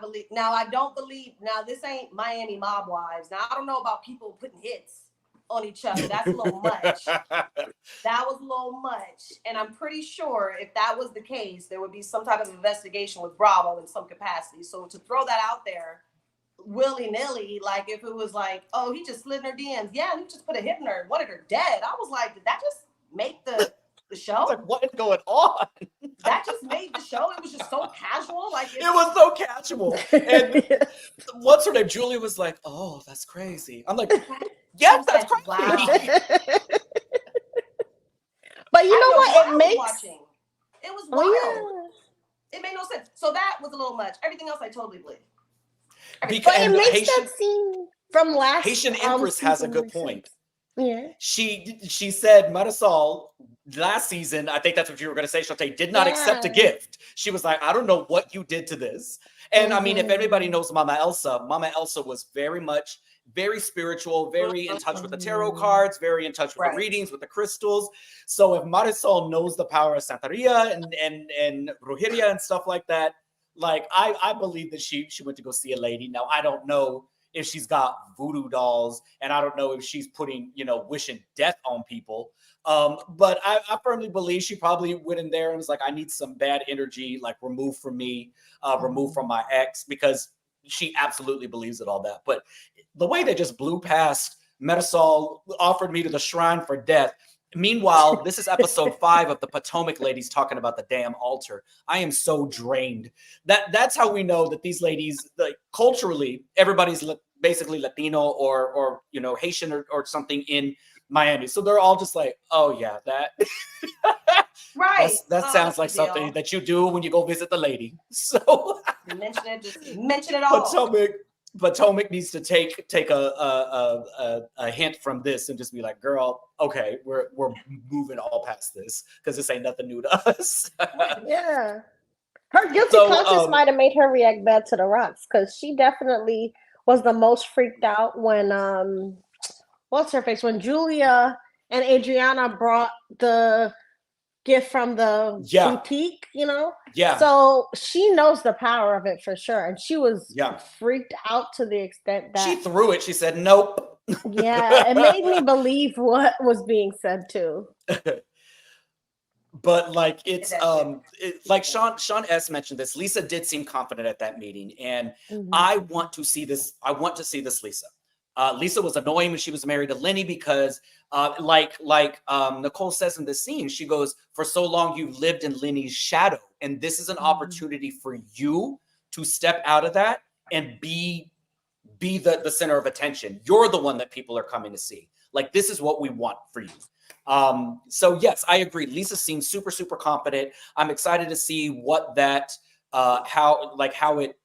don't believe, this ain't Miami Mob Wives. Now, I don't know about people putting hits on each other. That's a little much. That was a little much. And I'm pretty sure if that was the case, there would be some type of investigation with Bravo in some capacity. So to throw that out there willy-nilly, like if it was like, oh, he just slid in her DMs. Yeah, and he just put a hit in her and wanted her dead. I was like, did that just make the show? Like, what is going on? That just made the show. It was just so casual. Like it was so casual. And what's her name? Julia was like, "Oh, that's crazy." I'm like, "Yes, that's crazy." Wow. But you know what? It makes watching. It was wild. Oh, yeah. It made no sense. So that was a little much. Everything else I totally believe. But it makes that scene from last. Haitian Empress has a good point. Yeah. She said Marysol last season, I think that's what you were going to say, Shantae, did not accept a gift. She was like, I don't know what you did to this. And I mean, if everybody knows Mama Elsa was very spiritual, very in touch with the tarot cards, very in touch with the readings, with the crystals. So if Marysol knows the power of Santeria and Brujeria and stuff like that, like I believe that she went to go see a lady. Now, I don't know if she's got voodoo dolls, and I don't know if she's putting, wishing death on people. But I firmly believe she probably went in there and was like, I need some bad energy, like removed from me, removed from my ex, because she absolutely believes in all that. But the way they just blew past Marysol offered me to the shrine for death. Meanwhile, this is episode 5 of the Potomac ladies talking about the damn altar. I am so drained. That's how we know that these ladies, like, culturally, everybody's basically Latino or Haitian or something in Miami. So they're all just like, oh yeah, that right. That sounds like something that you do when you go visit the lady. So mention it all. Potomac needs to take a hint from this and just be like, girl, okay, we're moving all past this because this ain't nothing new to us. Yeah. Her guilty conscience might have made her react bad to the rocks, because she definitely was the most freaked out when what's her face? When Julia and Adriana brought the gift from the boutique, Yeah. So she knows the power of it for sure. And she was freaked out to the extent that she threw it. She said, nope. Yeah, it made me believe what was being said too. But like it's like Sean S mentioned this. Lisa did seem confident at that meeting, and I want to see this. I want to see this Lisa. Lisa was annoying when she was married to Lenny because, like Nicole says in the scene, she goes, "For so long you've lived in Lenny's shadow, and this is an opportunity for you to step out of that and be the center of attention. You're the one that people are coming to see. Like, this is what we want for you." So yes, I agree. Lisa seems super, super confident. I'm excited to see what that, how it,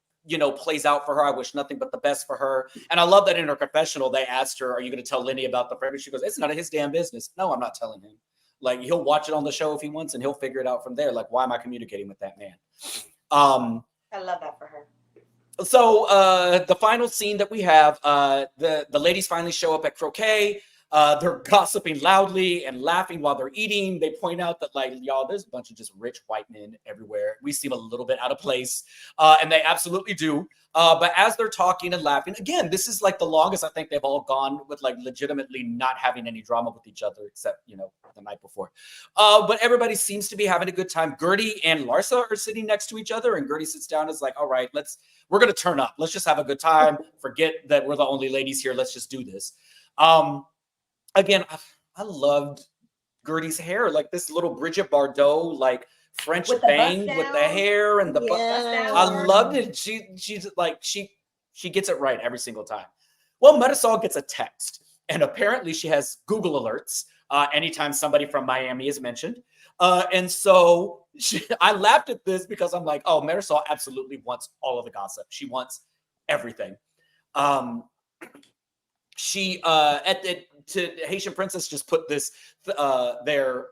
plays out for her. I wish nothing but the best for her. And I love that in her confessional, they asked her, are you going to tell Lenny about the fragrance? She goes, it's none of his damn business. No, I'm not telling him. Like, he'll watch it on the show if he wants, and he'll figure it out from there. Like, why am I communicating with that man? I love that for her. So the final scene that we have, the ladies finally show up at croquet. They're gossiping loudly and laughing while they're eating. They point out that, like, y'all, there's a bunch of just rich white men everywhere. We seem a little bit out of place, and they absolutely do. But as they're talking and laughing, again, this is like the longest I think they've all gone with, like, legitimately not having any drama with each other, except, you know, the night before. But everybody seems to be having a good time. Gertie and Larsa are sitting next to each other, and Gertie sits down and is like, all right, we're going to turn up. Let's just have a good time. Forget that we're the only ladies here. Let's just do this. Again, I loved Gertie's hair, like this little Bridget Bardot, like French bang with the hair and the bust down. I loved it. She's like, she gets it right every single time. Well, Marysol gets a text, and apparently she has Google alerts anytime somebody from Miami is mentioned. And so I laughed at this because I'm like, oh, Marysol absolutely wants all of the gossip. She wants everything. To Haitian Princess just put this there.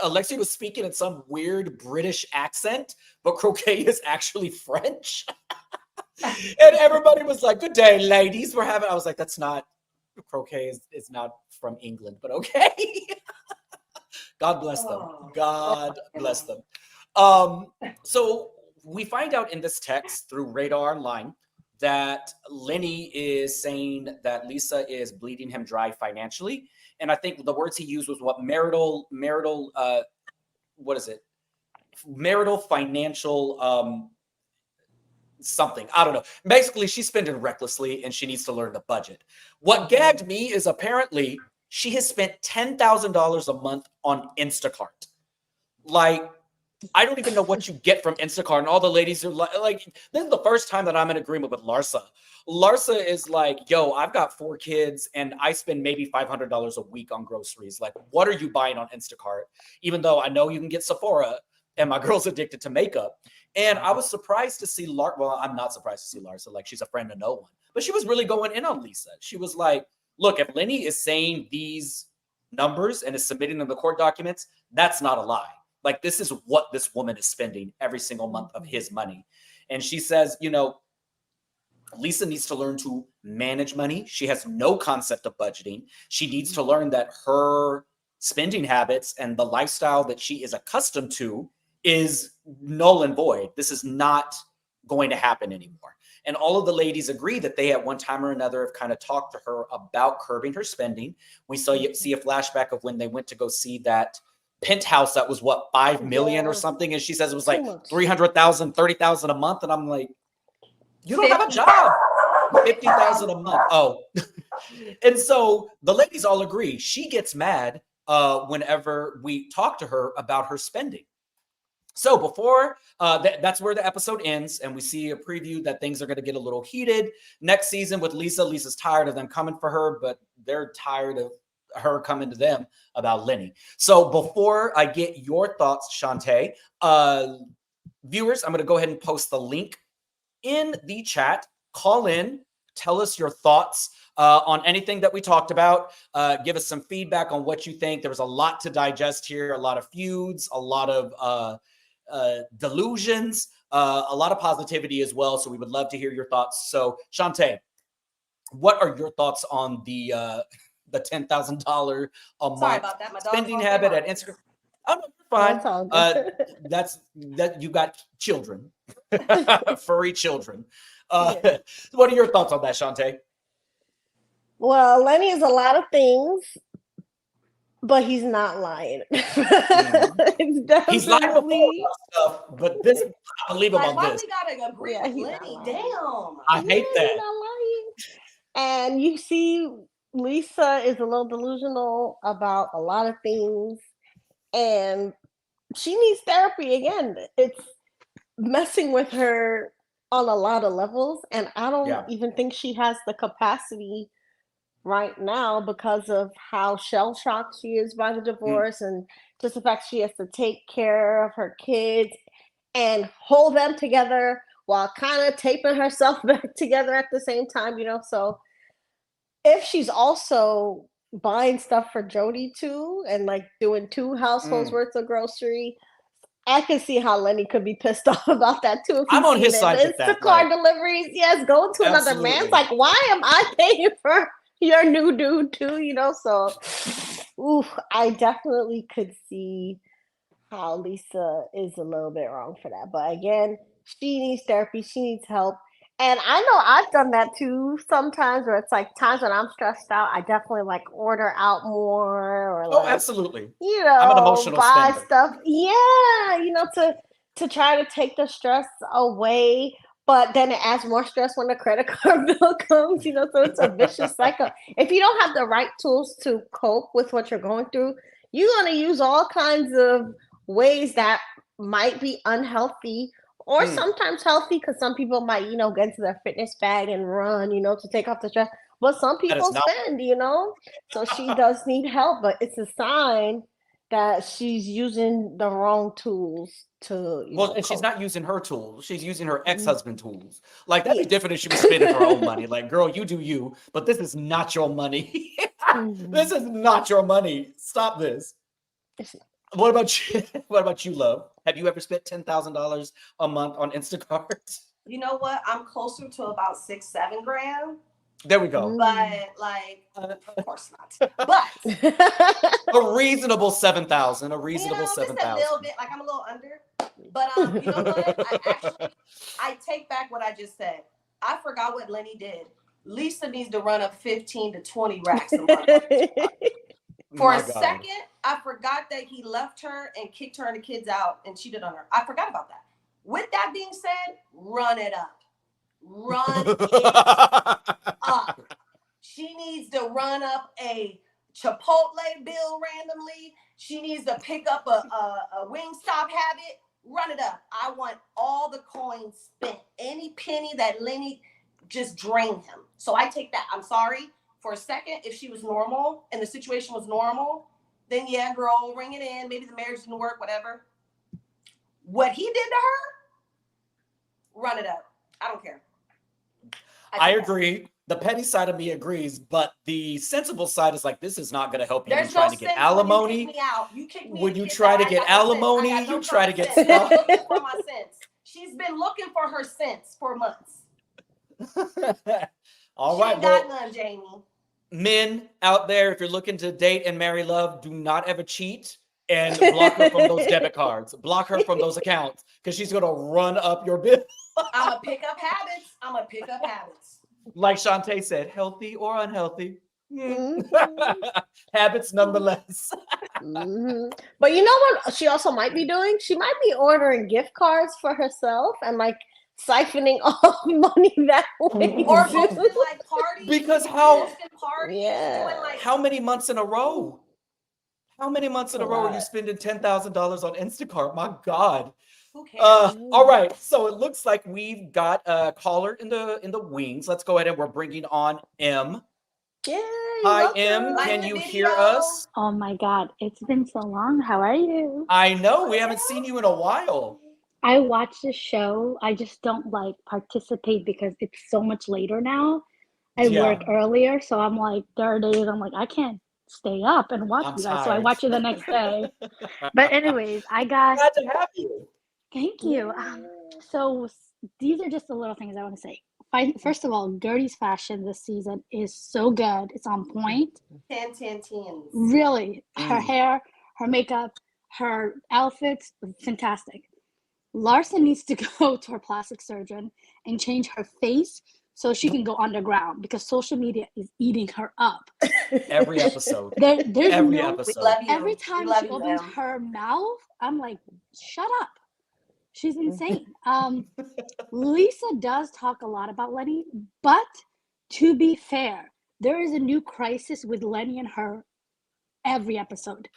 Alexi was speaking in some weird British accent, but croquet is actually French. And everybody was like, good day, ladies. I was like, that's not, croquet is not from England, but okay. God bless them. God bless them. So we find out in this text through Radar Online that Lenny is saying that Lisa is bleeding him dry financially. And I think the words he used was what marital, what is it? Marital financial something. I don't know. Basically, she's spending recklessly and she needs to learn the budget. What gagged me is apparently she has spent $10,000 a month on Instacart. Like, I don't even know what you get from Instacart, and all the ladies are like, this is the first time that I'm in agreement with Larsa. Larsa is like, yo, I've got 4 kids and I spend maybe $500 a week on groceries. Like, what are you buying on Instacart? Even though I know you can get Sephora, and my girl's addicted to makeup. And I was surprised to see well, I'm not surprised to see Larsa. Like, she's a friend of no one. But she was really going in on Lisa. She was like, look, if Lenny is saying these numbers and is submitting them to court documents, that's not a lie. Like, this is what this woman is spending every single month of his money. And she says, you know, Lisa needs to learn to manage money. She has no concept of budgeting. She needs to learn that her spending habits and the lifestyle that she is accustomed to is null and void. This is not going to happen anymore. And all of the ladies agree that they at one time or another have kind of talked to her about curbing her spending. We see a flashback of when they went to go see that penthouse that was what, 5 million or something, and she says it was like 300,000, 30,000 a month, and I'm like, you don't have a job. 50,000 a month. Oh. And so the ladies all agree she gets mad whenever we talk to her about her spending. So before that's where the episode ends, and we see a preview that things are going to get a little heated next season with Lisa. Lisa's tired of them coming for her, but they're tired of her coming to them about Lenny. So before I get your thoughts, Shantae, viewers, I'm going to go ahead and post the link in the chat. Call in, tell us your thoughts on anything that we talked about. Give us some feedback on what you think. There was a lot to digest here, a lot of feuds, a lot of delusions, a lot of positivity as well. So we would love to hear your thoughts. So Shantae, what are your thoughts on the $10,000 a month spending habit at Instagram? Oh, no, you're fine. That's you got children, furry children. What are your thoughts on that, Shantae? Well, Lenny is a lot of things, but he's not lying. He's lying before stuff, but this, I believe him on this. We gotta agree with Lenny. Damn, I hate that. He's not lying. And you see, Lisa is a little delusional about a lot of things, and she needs therapy again. It's messing with her on a lot of levels, and I don't even think she has the capacity right now because of how shell-shocked she is by the divorce and just the fact she has to take care of her kids and hold them together while kind of taping herself back together at the same time, you know. So if she's also buying stuff for Jody too and like doing 2 households worth of grocery, I can see how Lenny could be pissed off about that too. If I'm on his side with It's that. the car deliveries. Yes, go to another man's. Like, why am I paying for your new dude too? So, I definitely could see how Lisa is a little bit wrong for that. But again, she needs therapy. She needs help. And I know I've done that too sometimes, where it's like times when I'm stressed out, I definitely like order out more or Oh, like, absolutely. I'm an emotional buy spender. stuff. Yeah, to try to take the stress away. But then it adds more stress when the credit card bill comes, so it's a vicious cycle. If you don't have the right tools to cope with what you're going through, you're going to use all kinds of ways that might be unhealthy or sometimes healthy, because some people might, get into their fitness bag and run, to take off the stress. But some people spend, So she does need help, but it's a sign that she's using the wrong tools to, Well, and she's cope. not using her tools. She's using her ex-husband tools. Like, that'd be different if she was spending her own money. Like, girl, you do you, but this is not your money. This is not your money. Stop this. What about you? What about you, love? Have you ever spent $10,000 a month on Instacart? You know what? I'm closer to about 6-7 grand. There we go. But of course not. But a reasonable 7,000. A reasonable 7,000. Just a little bit. Like, I'm a little under. But you know what? I take back what I just said. I forgot what Lenny did. Lisa needs to run up 15 to 20 racks a month. For a second, I forgot that he left her and kicked her and the kids out and cheated on her. I forgot about that. With that being said, run it up. Run it up. She needs to run up a Chipotle bill randomly. She needs to pick up a Wingstop habit. Run it up. I want all the coins spent. Any penny that Lenny just drained him. So I take that. I'm sorry. For a second, if she was normal and the situation was normal, then yeah, girl, ring it in. Maybe the marriage didn't work, whatever. What he did to her, run it up. I don't care. I agree. The petty side of me agrees, but the sensible side is like, this is not going to help you. There's trying to get alimony. You kick me out. When you try to get alimony, you try to get stuff. Looking for my sense. She's been looking for her sense for months. All she right, ain't got none, Jamie. Men out there, if you're looking to date and marry love, do not ever cheat and block her from those debit cards. Block her from those accounts because she's going to run up your bill. I'm going to pick up habits. Like Shantae said, healthy or unhealthy. Habits nonetheless. But you know what she also might be doing? She might be ordering gift cards for herself and like siphoning off money that way. Or hosting like parties. Because how many months in a row? How many months in a row are you spending $10,000 on Instacart? My God. Who cares? All right. So it looks like we've got a caller in the wings. Let's go ahead and we're bringing on M. Yay, Hi, M. Can you hear us? Oh my God. It's been so long. How are you? I know. We haven't seen you in a while. I watch the show. I just don't like participate because it's so much later now. I work earlier. So I'm like, there are days I'm like, I can't stay up and watch you guys. So I watch it the next day. But anyways, I got... Glad to have you. Thank you. So these are just the little things I want to say. First of all, Gertie's fashion this season is so good. It's on point. 10. Really. Her hair, her makeup, her outfits, fantastic. Larson needs to go to her plastic surgeon and change her face so she can go underground because social media is eating her up. Every episode. Every time she opens her mouth, I'm like, shut up. She's insane. Lisa does talk a lot about Lenny, but to be fair, there is a new crisis with Lenny and her every episode.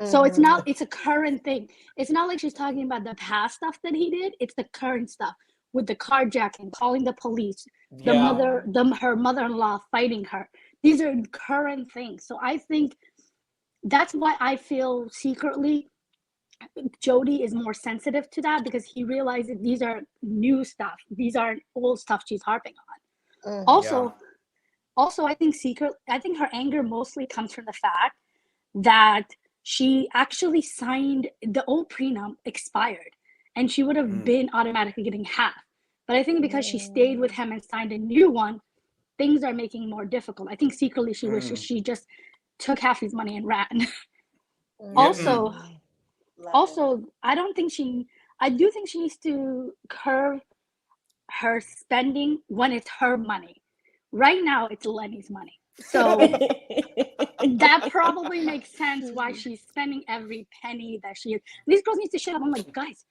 So it's a current thing. It's not like she's talking about the past stuff that he did. It's the current stuff with the carjacking, calling the police, her mother-in-law fighting her. These are current things. So I think that's why I feel secretly Jody is more sensitive to that because he realizes these are new stuff. These aren't old stuff she's harping on. Also, I think her anger mostly comes from the fact that she actually signed the old prenup expired, and she would have been automatically getting half. But I think because she stayed with him and signed a new one, things are making it more difficult. I think secretly she wishes she just took half his money and ran. Also, I do think she needs to curb her spending when it's her money. Right now, it's Lenny's money. So that probably makes sense why she's spending every penny that she is. These girls need to shut up. I'm like, guys,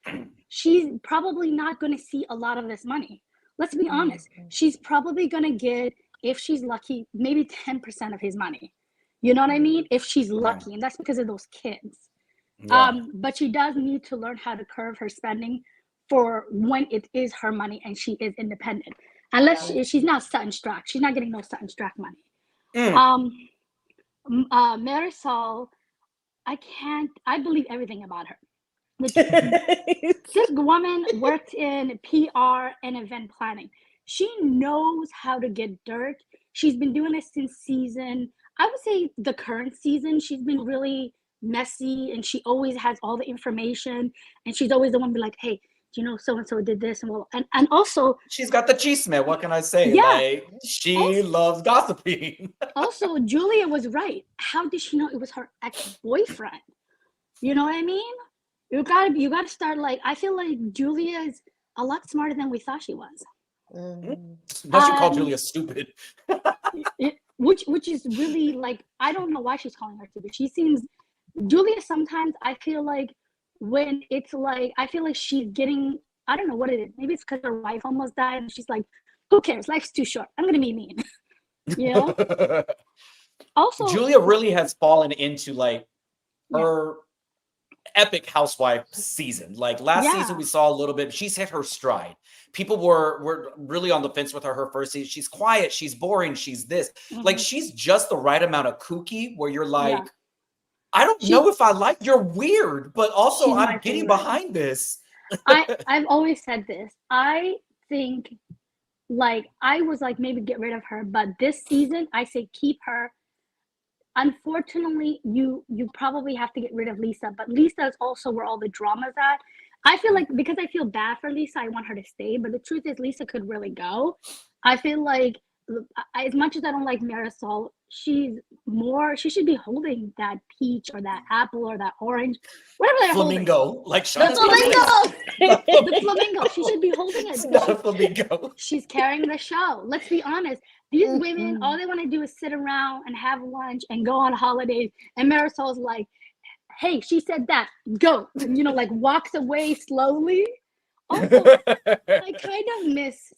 she's probably not going to see a lot of this money. Let's be honest. She's probably going to get, if she's lucky, maybe 10% of his money. You know what I mean? If she's lucky. And that's because of those kids. Yeah. But she does need to learn how to curb her spending for when it is her money and she is independent. Unless she's not Sutton Strack. She's not getting no Sutton Strack money. Marysol, I believe everything about her. This woman worked in PR and event planning. She knows how to get dirt. She's been doing it since I would say the current season. She's been really messy, and she always has all the information, and she's always the one be like, hey, do you know so-and-so did this? And also she's got the chisme. What can I say? Yeah. Like, she loves gossiping. Also, Julia was right. How did she know it was her ex-boyfriend? You know what I mean? You gotta start, like, I feel like Julia is a lot smarter than we thought she was. Unless you call Julia stupid. Which is really, like, I don't know why she's calling her stupid. Julia sometimes, I feel like, when it's like, I feel like she's getting, I don't know what it is. Maybe it's because her wife almost died and she's like, who cares? Life's too short. I'm going to be mean. You know? Also, Julia really has fallen into, like, her epic housewife season. Like, last season we saw a little bit. She's hit her stride. People were really on the fence with her first season. She's quiet. She's boring. She's this. Like, she's just the right amount of kooky where you're like, I don't know if I like, you're weird, but also I'm getting behind this. I've always said this. I think, like, I was like, maybe get rid of her, but this season I say keep her. Unfortunately, you probably have to get rid of Lisa, but Lisa is also where all the drama's at. I feel like, because I feel bad for Lisa, I want her to stay, but the truth is Lisa could really go. I feel like, as much as I don't like Marysol, she should be holding that peach or that apple or that orange, whatever they're flamingo, holding. Like the flamingo. She should be holding it. It's not a flamingo. She's carrying the show. Let's be honest. These women, all they want to do is sit around and have lunch and go on holidays. And Marysol's like, hey, she said that, go. You know, like, walks away slowly. Also, I kind of miss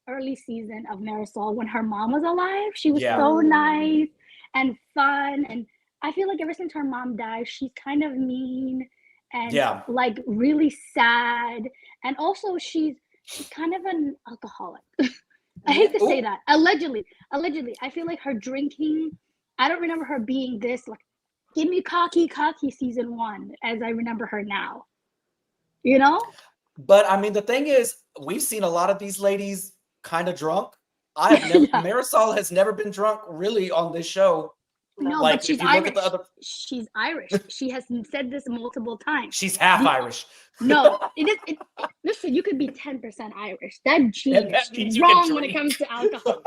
early season of Marysol when her mom was alive. She was so nice and fun, and I feel like ever since her mom died, she's kind of mean and like really sad, and also she's kind of an alcoholic. I hate to say that. Allegedly, I feel like her drinking, I don't remember her being this, like, give me cocky season 1 as I remember her now, you know? But I mean, the thing is, we've seen a lot of these ladies kind of drunk. Marysol has never been drunk really on this show. No, like, but she's Irish. She's Irish. She has said this multiple times. She's half Irish. No, listen, you could be 10% Irish. That gene is wrong when it comes to alcohol.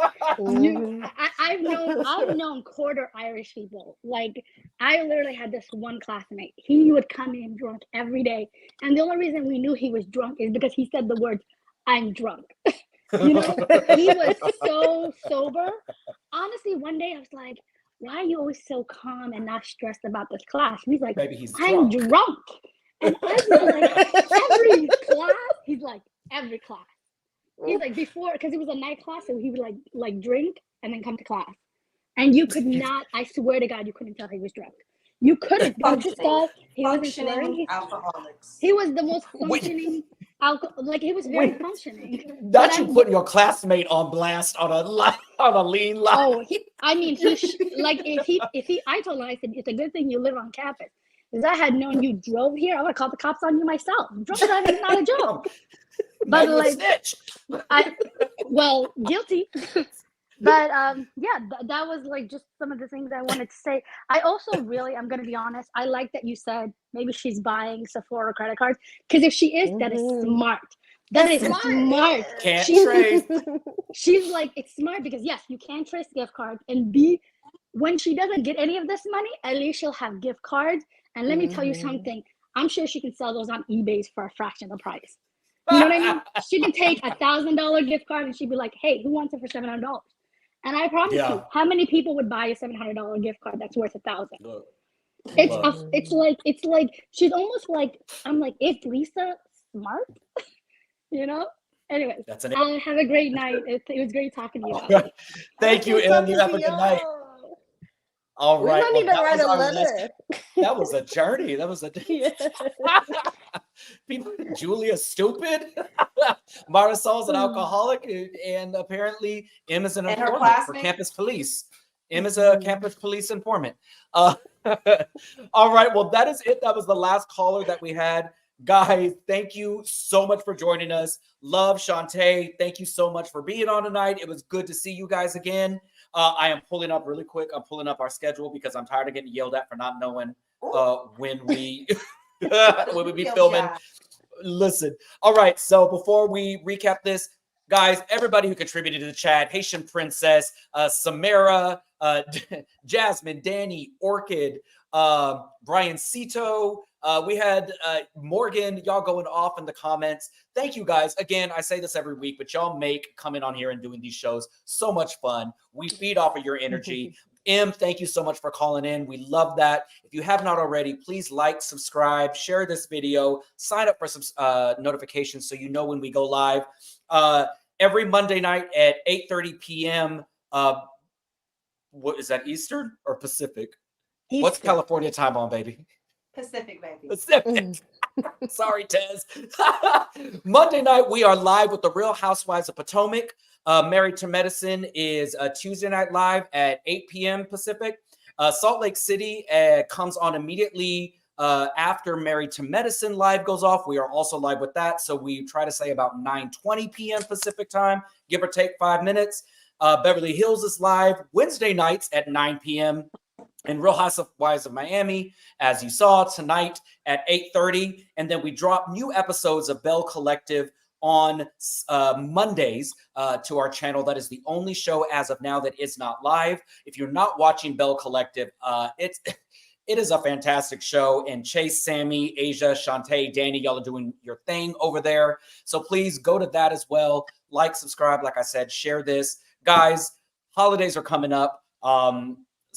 I've known quarter Irish people. Like, I literally had this one classmate. He would come in drunk every day, and the only reason we knew he was drunk is because he said the words, "I'm drunk." You know, he was so sober. Honestly, one day I was like, why are you always so calm and not stressed about this class? And he's like, I'm drunk. And I was like, every class? He's like, every class. He's like, before, because it was a night class, so he would like drink and then come to class. And you could not, I swear to God, you couldn't tell he was drunk. You couldn't. He wasn't alcoholics. He was the most functioning like, he was very functioning. Not you putting your classmate on blast on a lean line. Oh, I told him, I said, it's a good thing you live on campus. Because I had known you drove here, I would have called the cops on you myself. Drunk driving is not a joke. But like, snitch. Well, guilty. But yeah, that was like just some of the things I wanted to say. I also really, I'm gonna be honest, I like that you said maybe she's buying Sephora credit cards, because if she is, that is smart. That is smart. Can't trace. She's like, it's smart because yes, you can trace gift cards, and B, when she doesn't get any of this money, at least she'll have gift cards. And let me tell you something, I'm sure she can sell those on eBay for a fraction of the price. You know what I mean? She can take $1,000 gift card and she'd be like, hey, who wants it for $700? And I promise you, how many people would buy a $700 gift card that's worth $1,000? It's like she's almost like, I'm like, is Lisa smart? You know? Anyways, have a great night. It was great talking to you guys. Thank you, Em. You have a good night. All right. We don't need to write a letter. That was a journey. That was a people. Julia's stupid. Marysol's an alcoholic, and apparently Em is an informant for campus police. Em is a campus police informant. All right. Well, that is it. That was the last caller that we had. Guys, thank you so much for joining us. Love, Shantae. Thank you so much for being on tonight. It was good to see you guys again. I am pulling up really quick. I'm pulling up our schedule because I'm tired of getting yelled at for not knowing when we when we be filming. Listen. All right. So before we recap this, guys, everybody who contributed to the chat, Haitian Princess, Samara, Jasmine, Danny, Orchid, Brian Cito, we had Morgan, y'all going off in the comments. Thank you guys. Again, I say this every week, but y'all make coming on here and doing these shows so much fun. We feed off of your energy. Em, thank you so much for calling in. We love that. If you have not already, please like, subscribe, share this video, sign up for some notifications so you know when we go live. Every Monday night at 8:30 p.m. What is that, Eastern or Pacific? Eastern. What's California time on, baby? Pacific, baby. Pacific. Sorry, Tez. Monday night, we are live with the Real Housewives of Potomac. Married to Medicine is Tuesday night live at 8 p.m. Pacific. Salt Lake City comes on immediately after Married to Medicine live goes off. We are also live with that. So we try to say about 9:20 p.m. Pacific time, give or take 5 minutes. Beverly Hills is live Wednesday nights at 9 p.m. And Real Housewives of Miami, as you saw, tonight at 8:30. And then we drop new episodes of Bell Collective on Mondays to our channel. That is the only show as of now that is not live. If you're not watching Bell Collective, it is a fantastic show. And Chase, Sammy, Asia, Shantae, Danny, y'all are doing your thing over there. So please go to that as well. Like, subscribe, like I said, share this. Guys, holidays are coming up.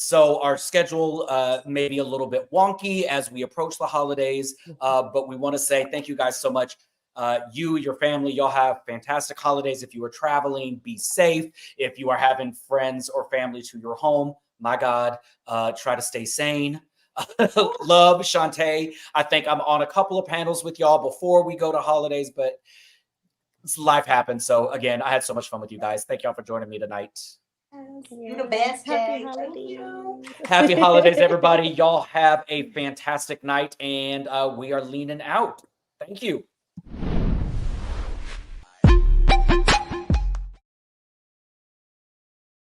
So our schedule may be a little bit wonky as we approach the holidays, but we want to say thank you guys so much. Your family, y'all have fantastic holidays. If you are traveling, be safe. If you are having friends or family to your home, my God, try to stay sane. Love, Shantae. I think I'm on a couple of panels with y'all before we go to holidays, but life happens. So again, I had so much fun with you guys. Thank y'all for joining me tonight. You're the best, Jay. Happy holidays, everybody. Y'all have a fantastic night, and we are leaning out. Thank you.